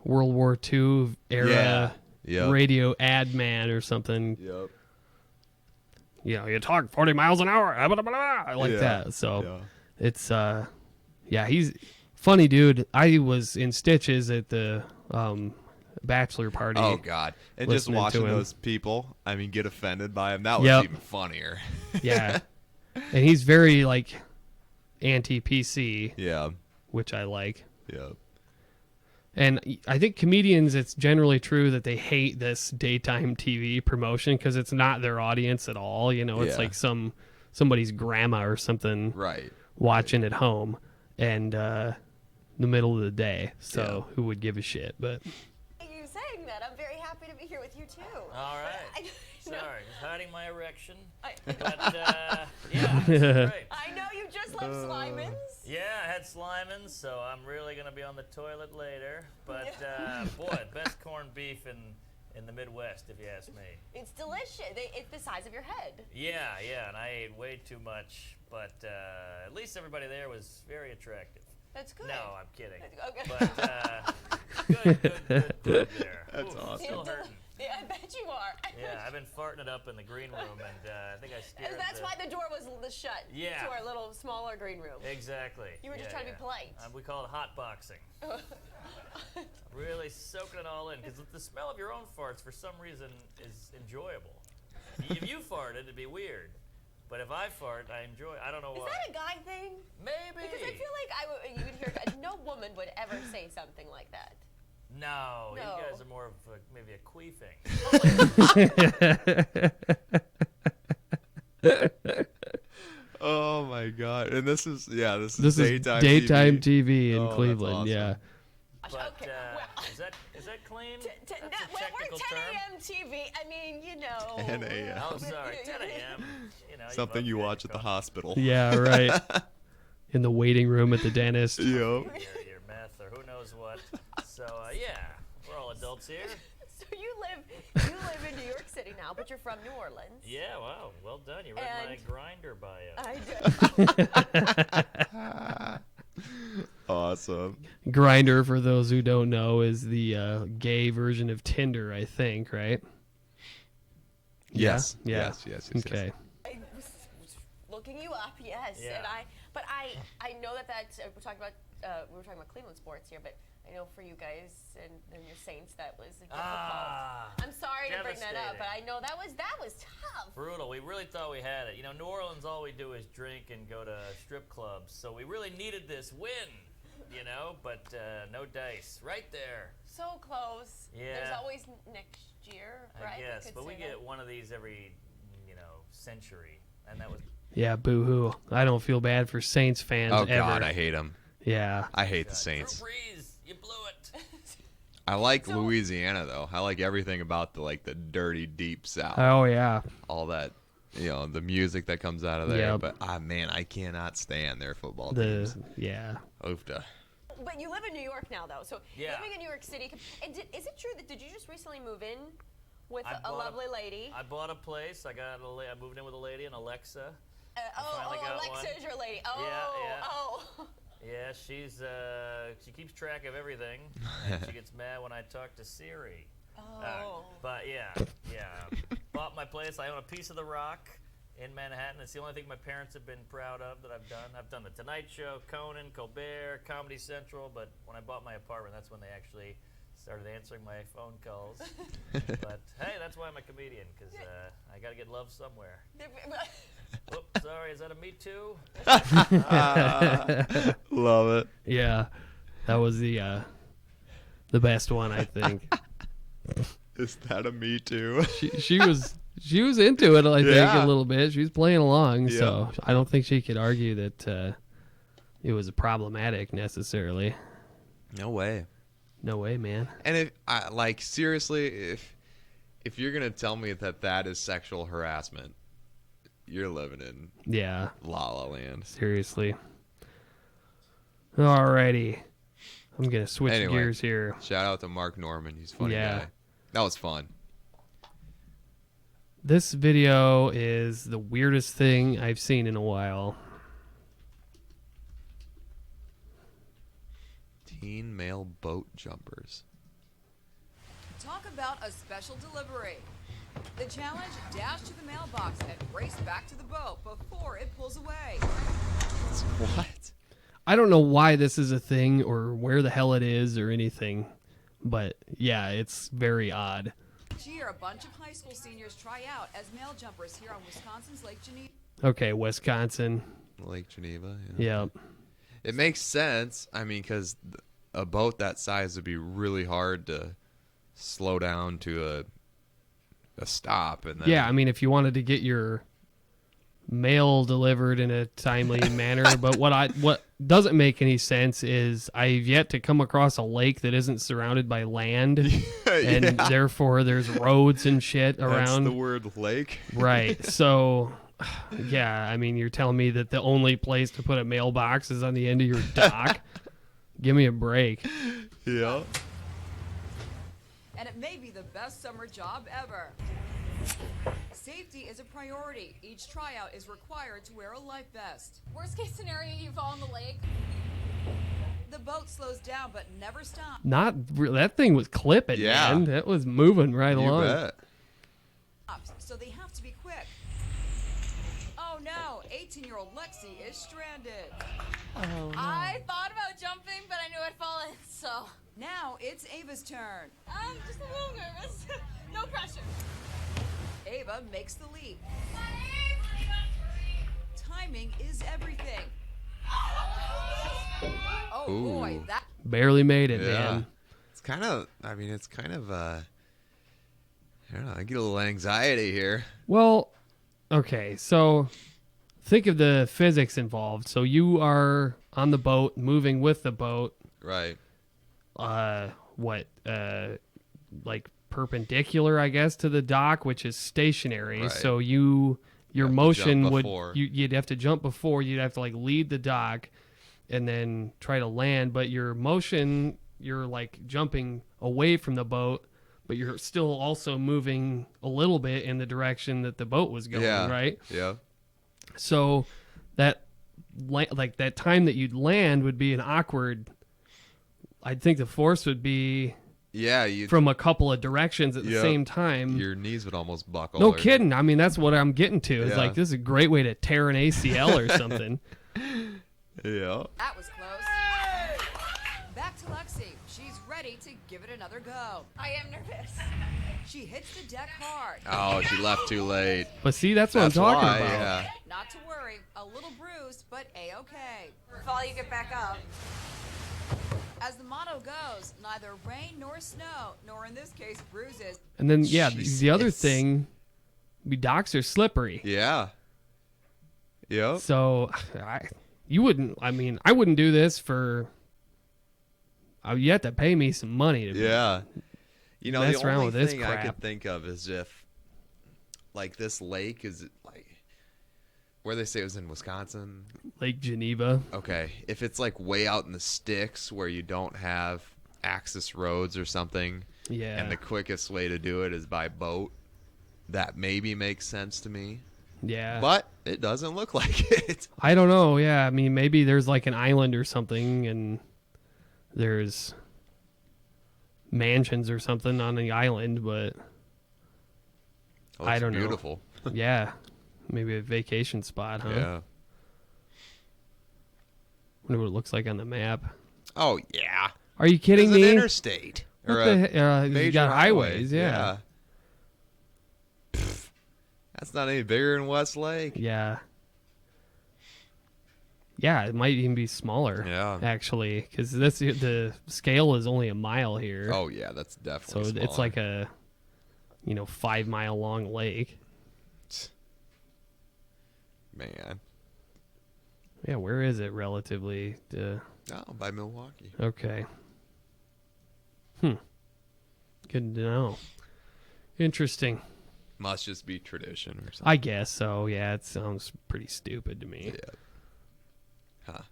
World War II era radio ad man or something. Yep. you talk 40 miles an hour, blah, blah, blah, blah, like Yeah, that. So yeah. it's he's funny dude. I was in stitches at the bachelor party. Oh God! And just listening to watching him. those people, I mean, get offended by him. That was Yep. even funnier. Yeah, and he's very like anti-PC. Yeah, which I like. Yeah. And I think comedians, it's generally true that they hate this daytime TV promotion because it's not their audience at all. You know, it's Yeah. like somebody's grandma or something Right. watching at home and the middle of the day. So who would give a shit? But You saying that, I'm very happy to be here with you too. All right. I know. Sorry, just hiding my erection. I- But, yeah, this is great. I know you just left Slimans. Yeah, I had Slimans, so I'm really going to be on the toilet later. But, boy, best corned beef in the Midwest, if you ask me. It's delicious. It's the size of your head. Yeah, and I ate way too much. But at least everybody there was very attractive. That's good. No, I'm kidding. Okay. But good there. That's Ooh, awesome. Still hurting. Yeah, I bet you are. Yeah, I've been farting it up in the green room, and I think I scared. That's why the door was shut. Yeah. To our little smaller green room. Exactly. You were just trying to be polite. We call it hot boxing. Really soaking it all in, because the smell of your own farts, for some reason, is enjoyable. If you farted, it'd be weird. But if I fart, I enjoy it. I don't know Is why. that a guy thing? Maybe. Because I feel like you would hear no woman would ever say something like that. No, you No. guys are more of maybe a queefing. Oh my God! And this is this is daytime TV in Oh, that's Cleveland. awesome. Yeah. But is that clean? That's a We're technical 10 term. a.m. TV. I mean, you know. 10 a.m. Oh, sorry, 10 a.m. You know, Something you watch at the hospital. Yeah, right. In the waiting room at the dentist. Yep. your meth or who knows what. So yeah, we're all adults here. So you live in New York City now, but you're from New Orleans. Yeah, wow, well done. You read my And- grinder bio. I did. Awesome. Grinder, for those who don't know, is the gay version of Tinder, I think, right? Yes. Yeah. Yes. Okay. I was looking you up, yes, Yeah. and I know that we were talking about Cleveland sports here, but I know for you guys and your Saints that was difficult. I'm sorry to bring that up, but I know that was tough. Brutal. We really thought we had it. You know, New Orleans, all we do is drink and go to strip clubs, so we really needed this win. You know, but no dice. Right there. So close. Yeah. There's always next year, right? I guess, but we could say get one of these every, century, and that was. Yeah, boo-hoo. I don't feel bad for Saints fans Oh ever. God, I hate them. Yeah. I hate the Saints. Drew Brees, you blew it. I like Louisiana though. I like everything about the dirty deep South. Oh, yeah. All that, the music that comes out of there. Yep. But man, I cannot stand their football teams. Yeah. Oofda. But you live in New York now, though. So Yeah. living in New York City, and is it true that did you just recently move in with I a bought lovely lady? I bought a place. I moved in with a lady, an Alexa. Oh, got Alexa one. is your lady. Oh, Yeah. oh. Yeah, she keeps track of everything, and she gets mad when I talk to Siri. Oh. But yeah. Bought my place. I own a piece of the Rock in Manhattan. It's the only thing my parents have been proud of that I've done. I've done the Tonight Show, Conan, Colbert, Comedy Central, but when I bought my apartment, that's when they actually started answering my phone calls. But hey, that's why I'm a comedian, because I got to get love somewhere. Oops, sorry, is that a Me Too? Love it. Yeah. That was the best one, I think. Is that a Me Too? She was into it, I think, Yeah. a little bit. She was playing along, Yeah. so I don't think she could argue that it was problematic necessarily. No way. No way, man. And seriously, if you're gonna tell me that is sexual harassment, you're living in La La Land. Seriously. Alrighty. I'm gonna switch gears here. Shout out to Mark Norman. He's a funny Yeah. guy. That was fun. This video is the weirdest thing I've seen in a while. Teen male boat jumpers. Talk about a special delivery. The challenge, dash to the mailbox and race back to the boat before it pulls away. What? I don't know why this is a thing or where the hell it is or anything, but yeah, it's very odd. Each year, a bunch of high school seniors try out as mail jumpers here on Wisconsin's Lake Geneva. Okay, Wisconsin. Lake Geneva. Yep. It makes sense. I mean, because a boat that size would be really hard to slow down to a stop. And then, Yeah, I mean, if you wanted to get your mail delivered in a timely manner, but what doesn't make any sense is I've yet to come across a lake that isn't surrounded by land, and therefore there's roads and shit around. That's the word lake. Right. So, yeah, I mean, you're telling me that the only place to put a mailbox is on the end of your dock? Give me a break. Yeah. And it may be the best summer job ever. Safety is a priority. Each tryout is required to wear a life vest. Worst case scenario, you fall in the lake. The boat slows down but never stops. That thing was clipping, Yeah. man. That was moving right You along. bet. So they have to be quick. Oh no, 18-year-old Lexi is stranded. Oh, no. I thought about jumping, but I knew I'd fall in, so. Now it's Ava's turn. I'm just a little nervous. No pressure. Ava makes the leap. Timing is everything. Oh boy, Ooh. that Barely made it, Yeah. man. It's kind of, I don't know, I get a little anxiety here. Well, okay, so think of the physics involved. So you are on the boat, moving with the boat. Right. Like perpendicular, I guess, to the dock, which is stationary. Right. So your motion jump would before. you'd have to jump before. You'd have to like lead the dock and then try to land. But your motion, you're like jumping away from the boat, but you're still also moving a little bit in the direction that the boat was going. Yeah. Right. Yeah. So that that time that you'd land would be an awkward. I'd think the force would be from a couple of directions at the same time. Your knees would almost buckle. No kidding. I mean, that's what I'm getting to. It's Yeah. like, this is a great way to tear an ACL or something. Yeah. That was close. Back to Lexi. She's ready to give it another go. I am nervous. She hits the deck hard. Oh, she left too late. But see, that's what I'm talking why, about. Yeah. Not to worry, a little bruised, but a-okay. Fall, you get back up. As the motto goes, neither rain nor snow, nor in this case bruises. And then, yeah, the other thing, docks are slippery. Yeah. Yep. So I wouldn't do this for. You have to pay me some money to. Yeah. You know, mess the around only with this thing I crap. could think of is if, like, this lake is like, where they say it was in Wisconsin. Lake Geneva. Okay, if it's like way out in the sticks where you don't have access roads or something, Yeah. and the quickest way to do it is by boat, that maybe makes sense to me. Yeah. But it doesn't look like it. I don't know. Yeah, I mean, maybe there's like an island or something, and there's mansions or something on the island, but I don't know. Beautiful. Yeah, maybe a vacation spot, huh? Yeah. Wonder what it looks like on the map. Oh yeah. Are you kidding There's me? an interstate. What Or the a you major got highway. highways, yeah. Pfft. That's not any bigger than Westlake. Yeah. Yeah, it might even be smaller. Yeah. Actually, because the scale is only a mile here. Oh yeah, that's definitely. So it's smaller. like a 5 mile long lake. Man. Yeah, where is it relatively? Oh, by Milwaukee. Okay. Good to know. Interesting. Must just be tradition or something. I guess so. Yeah, it sounds pretty stupid to me. Yeah. Huh.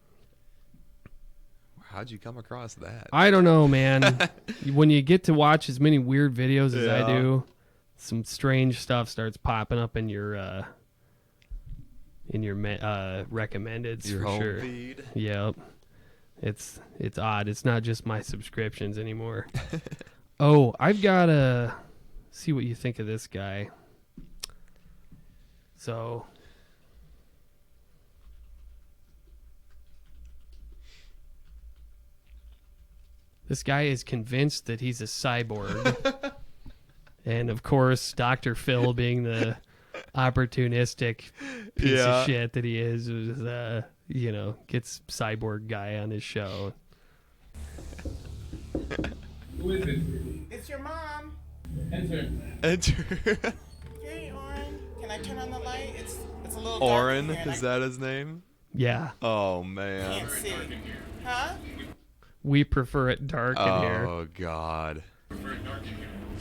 How'd you come across that? I don't know, man. When you get to watch as many weird videos as I Yeah. do, some strange stuff starts popping up in your recommendeds Your for home sure. feed. Yep. It's odd. It's not just my subscriptions anymore. Oh, I've got to see what you think of this guy. So this guy is convinced that he's a cyborg. And of course, Dr. Phil, being the opportunistic piece Yeah. of shit that he is, gets cyborg guy on his show. Who is it? It's your mom. Enter. Hey, Oren. Can I turn on the light? It's a little dark Oren, in here, and is that his name? Yeah. Oh I man. can't see. Huh? We prefer it dark in here. Oh god.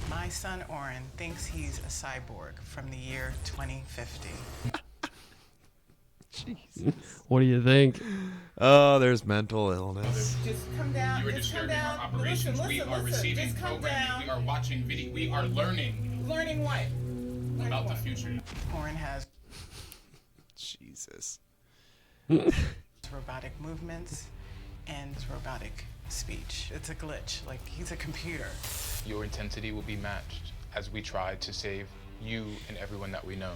My son Oren thinks he's a cyborg from the year 2050. Jesus. What do you think? Oh, there's mental illness. Just come down. You are Just come disturbing our down. operations. Listen, We are listen. receiving Just come programming. down. We are watching video. We are learning Learning what? Learning about the what? future. Oren has Jesus. robotic movements and robotic speech. It's a glitch. Like he's a computer. Your intensity will be matched as we try to save you and everyone that we know.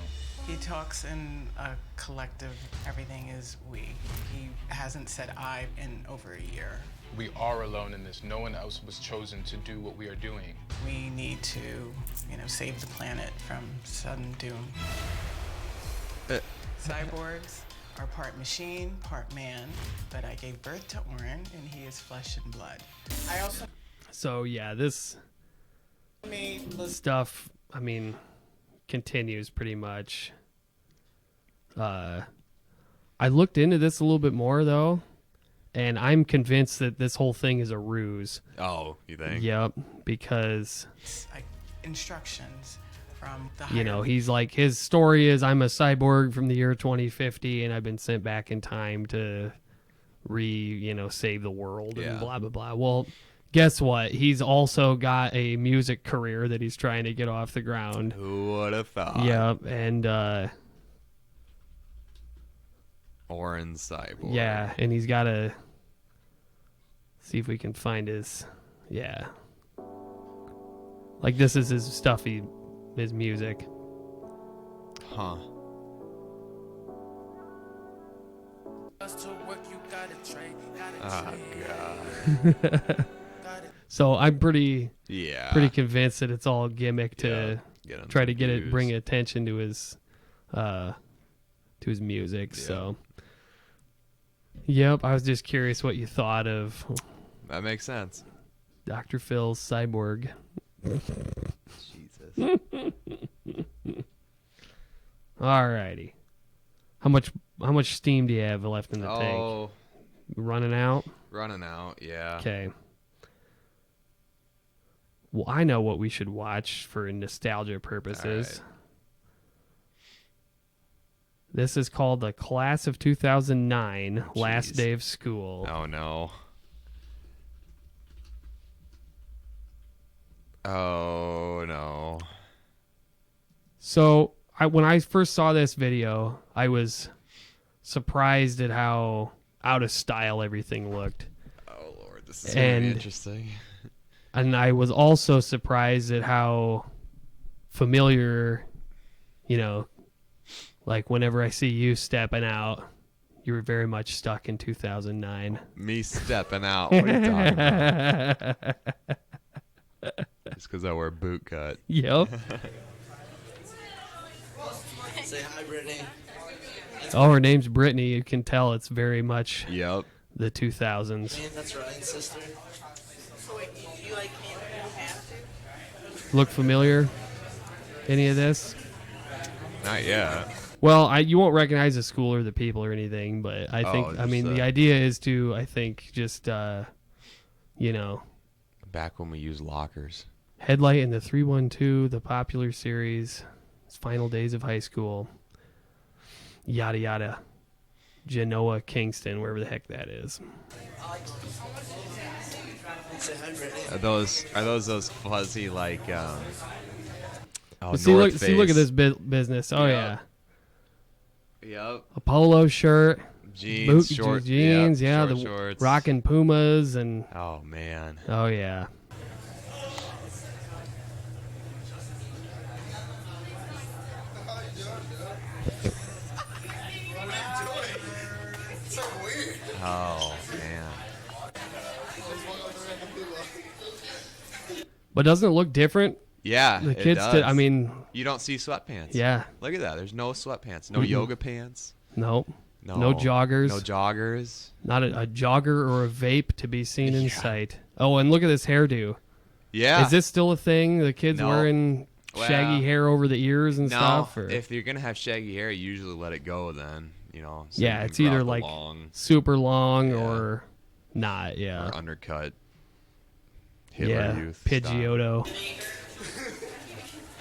He talks in a collective, everything is we. He hasn't said I in over a year. We are alone in this. No one else was chosen to do what we are doing. We need to, save the planet from sudden doom. Cyborgs are part machine, part man, but I gave birth to Oren, and he is flesh and blood. I also So yeah, this made stuff, continues pretty much. I looked into this a little bit more though, and I'm convinced that this whole thing is a ruse. Oh, you think? Yep, because instructions from the he's like, his story is, I'm a cyborg from the year 2050 and I've been sent back in time to save the world and Yeah. blah blah blah. Well, guess what? He's also got a music career that he's trying to get off the ground. Who would have thought? Yep, and Oren cyborg. yeah, and he's got to see if we can find his, like this is his stuff, his music. Huh. Oh god. So I'm pretty convinced that it's all gimmick to Get him try to some get it, views. bring attention to his music. Yeah. So, yep, I was just curious what you thought of That makes sense. Dr. Phil's cyborg. Jesus. Alrighty, how much steam do you have left in the tank? Oh, Running out. running out. Yeah. Okay. Well, I know what we should watch for nostalgia purposes. All right. This is called The Class of 2009, Last Jeez. Day of School. Oh no. Oh no. So, when I first saw this video, I was surprised at how out of style everything looked. Oh lord, this is gonna be interesting. And I was also surprised at how familiar, like whenever I see you stepping out, you were very much stuck in 2009. Me stepping out. What are you talking about? Just because I wear boot cut. Yep. Say hi, Brittany. Oh, her name's Brittany. You can tell it's very much Yep. the 2000s. Man, that's Ryan's sister. So wait, you like can't have to? Look familiar? Any of this? Not yet. Well, you won't recognize the school or the people or anything, but I think, just the idea is to, just, Back when we used lockers. Headlight in the 312, the popular series, its final days of high school, yada yada, Genoa, Kingston, wherever the heck that is. Say hi, Brittany. Are those fuzzy like oh, But see, North look at Face. this business. Oh yeah. Yep. A polo shirt, Jeans, short jeans, yep, yeah, short the shorts. rocking Pumas and Oh man. oh yeah. Oh man. But doesn't it look different? Yeah, The it kids does. did- I mean, you don't see sweatpants. Yeah. Look at that. There's no sweatpants. No Mm-mm. yoga pants. Nope. No. No joggers. No joggers. Not a jogger or a vape to be seen in sight. Oh, and look at this hairdo. Yeah. Is this still a thing? The kids No. wearing shaggy Well, hair over the ears and No, stuff? Or? if you're gonna have shaggy hair, you usually let it go. Then so Yeah, you can it's grow either out the like long super long or not. Yeah. or undercut. Hitler Yeah. Youth Pidgeotto.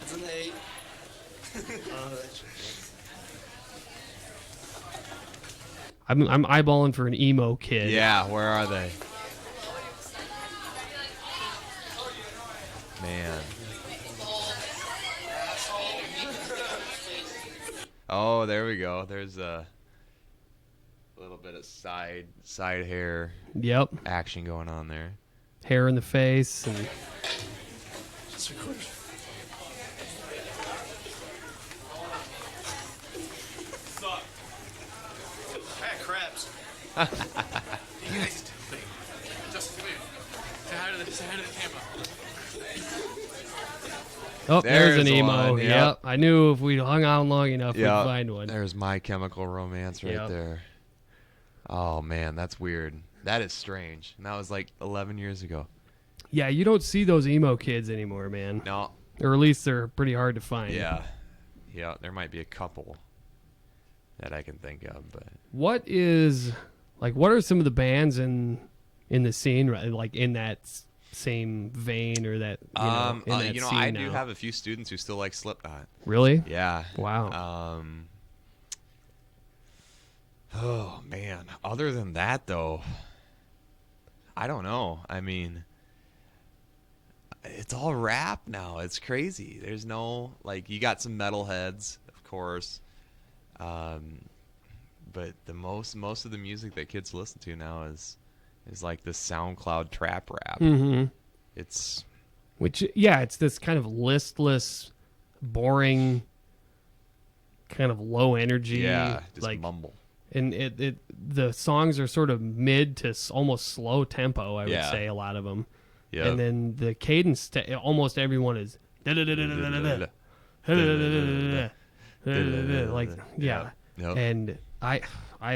It's an 8. I'm eyeballing for an emo kid. Yeah, where are they? Man. Oh, there we go. There's a little bit of side hair. Yep. Action going on there. Hair in the face and Just recorded. Hey, crabs. Oh, You guys doing? Just come here. Say hi to the camera. oh, there's an There's emo. one, Yep. yep. I knew if we hung out long enough, Yeah, we'd find one. There's My Chemical Romance right Yep. there. Oh man, that's weird. That is strange. And that was like 11 years ago. Yeah, you don't see those emo kids anymore, man. No. Or at least they're pretty hard to find. Yeah. Yeah, there might be a couple that I can think of, but What are some of the bands in the scene, right? Like in that same vein or that in that scene I now? do have a few students who still like Slipknot. Really? Yeah. Wow. Oh man. Other than that though, I don't know. I mean, it's all rap now. It's crazy. There's no like you got some metalheads, of course. But the most of the music that kids listen to now is like this SoundCloud trap rap. Mm-hmm. It's it's this kind of listless, boring, kind of low energy. Yeah, just like mumble. And the songs are sort of mid to almost slow tempo. I would Yeah. say a lot of them. Yep. And then the cadence, almost everyone is like yeah. Yep. And I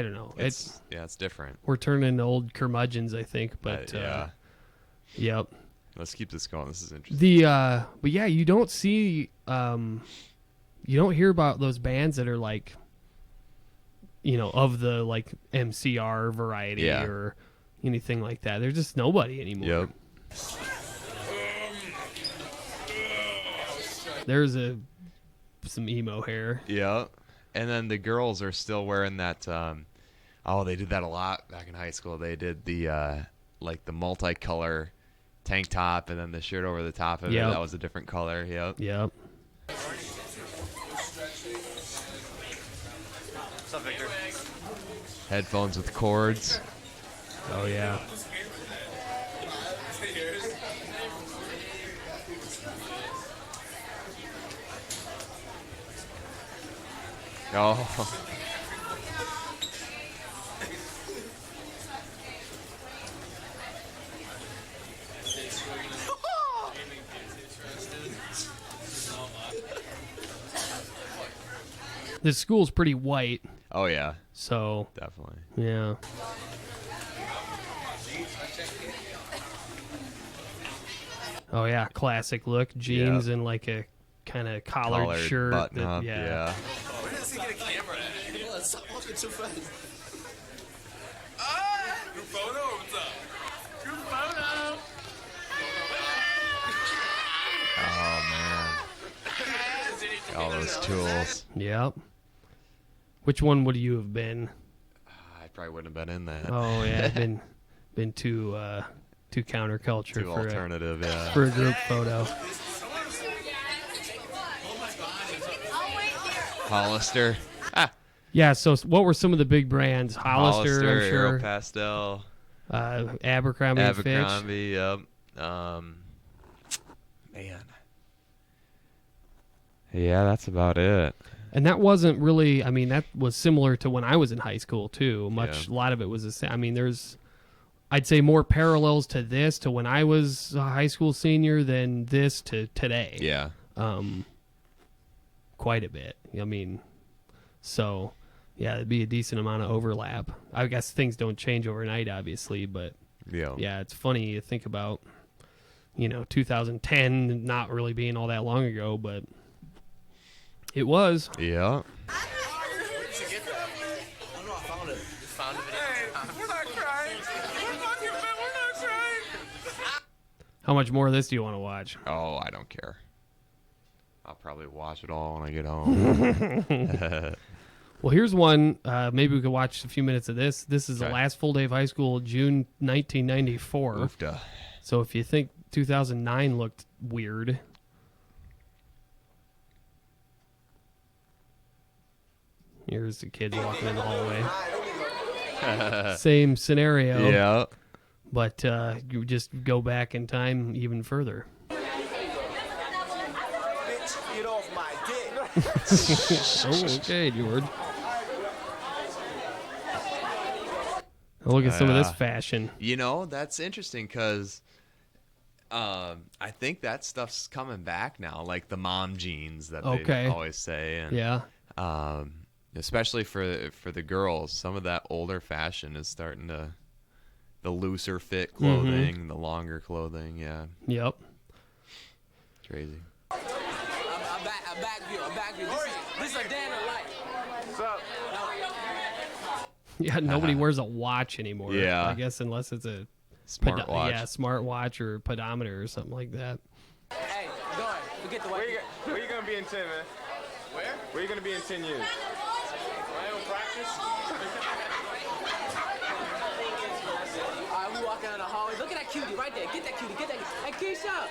don't know. It's different. We're turning into old curmudgeons, I think. But yeah. Yep. Let's keep this going. This is interesting. But yeah, you don't see you don't hear about those bands that are like of the like MCR variety Yeah. or anything like that. There's just nobody anymore. Yep. There's some emo hair. Yeah. And then the girls are still wearing that they did that a lot back in high school. They did the like the multicolor tank top and then the shirt over the top of Yep. it. That was a different color. Yep. Yep. What's up, Victor? Headphones with cords. Oh yeah. Oh. The school's pretty white. Oh yeah. So definitely. Yeah. Oh yeah, classic look, jeans and like a kind of collared shirt. button that- up. Yeah. Where does he get a camera at? Hold on, stop walking too fast. Group photo or what's up? Group photo. Oh man. All those tools. Yep. Which one would you have been? I probably wouldn't have been in that. Oh yeah, been too counterculture Too for alternative, yeah. for a group photo. Hollister. Yeah. So what were some of the big brands? Hollister, I'm sure. Aeropastel. Abercrombie and Fitch. Abercrombie. Yep. Man. Yeah, that's about it. And that wasn't really, I mean, that was similar to when I was in high school, too. A lot of it was the same. I mean, there's, I'd say, more parallels to this, to when I was a high school senior, than this to today. Yeah. Quite a bit. I mean, so, yeah, it'd be a decent amount of overlap. I guess things don't change overnight, obviously, but, yeah, it's funny to think about, 2010 not really being all that long ago, but it was. Yeah. Where'd you get that? I don't know. I found it. You found it. Hey, we're not crying. We're not crying. How much more of this do you want to watch? Oh, I don't care. I'll probably watch it all when I get home. Well, here's one. Maybe we could watch a few minutes of this. This is the last full day of high school, June 1994. Oofda. So if you think 2009 looked weird. Here's the kid walking in the hallway. Same scenario. Yeah. But you just go back in time even further. Bitch, get off my dick. Oh, okay, George. Look at some of this fashion. That's interesting because I think that stuff's coming back now, like the mom jeans that they always say. And, yeah. Especially for the girls, some of that older fashion is starting to, the looser fit clothing, the longer clothing, yeah. Yep. Crazy. I'm back view. This is a day in the life. What's up? Yeah, nobody wears a watch anymore. Yeah. I guess unless it's a smart watch. Yeah, smart watch or pedometer or something like that. Hey, go ahead. Forget the white. Where you gonna be in 10, man? Where? Where you gonna be in 10 years? My own practice? Alright, we walking down the hallway. Look at that cutie right there. Get that cutie. Get that cutie. Hey, Keisha.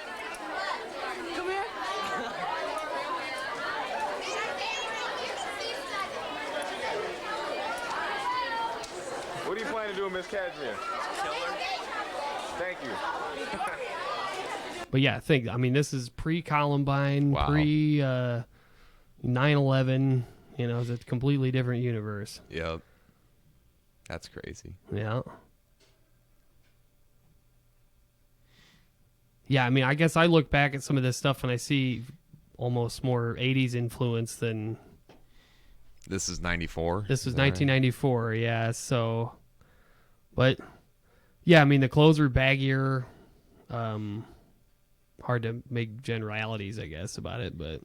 Come here. What are you planning to do with Miss Cashmere? Kill her. Thank you. But yeah, this is pre-Columbine, Wow. pre-9/11. It's a completely different universe. Yep. That's crazy. Yeah. Yeah, I guess I look back at some of this stuff and I see almost more 80s influence than... This is 94? This was 1994, yeah, so... But, yeah, the clothes were baggier. Hard to make generalities, I guess, about it, but...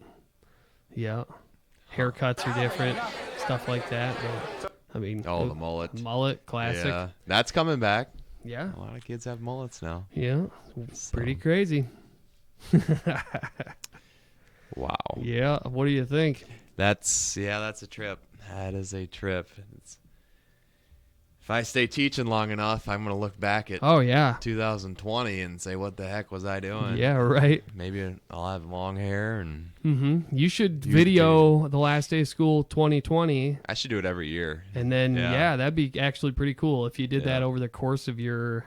Yeah. Haircuts are different, stuff like that. But, the mullet. Mullet, classic. Yeah, that's coming back. Yeah. A lot of kids have mullets now. Yeah, it's pretty crazy. Wow. Yeah, what do you think? That's a trip. That is a trip. If I stay teaching long enough, I'm going to look back at 2020 and say, what the heck was I doing? Yeah, right. Maybe I'll have long hair. And You should video the last day of school 2020. I should do it every year. And then, that'd be actually pretty cool if you did that over the course of your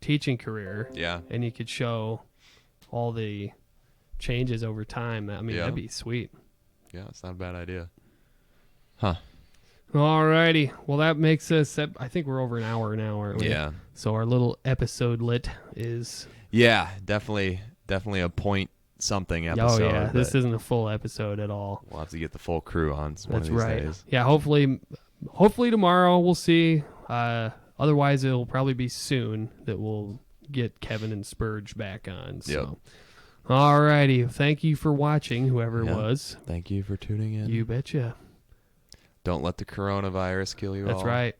teaching career. Yeah. And you could show all the changes over time. That'd be sweet. Yeah, it's not a bad idea. Huh. Alrighty. Well, that makes us, I think we're over an hour now, aren't we? Yeah. So our little episode lit is... Yeah, definitely a point something episode. Oh, yeah. This isn't a full episode at all. We'll have to get the full crew on one of these days. Yeah, hopefully tomorrow. We'll see. Otherwise, it'll probably be soon that we'll get Kevin and Spurge back on. So. Yep. Alrighty. Thank you for watching, whoever it was. Thank you for tuning in. You betcha. Don't let the coronavirus kill you all. That's right.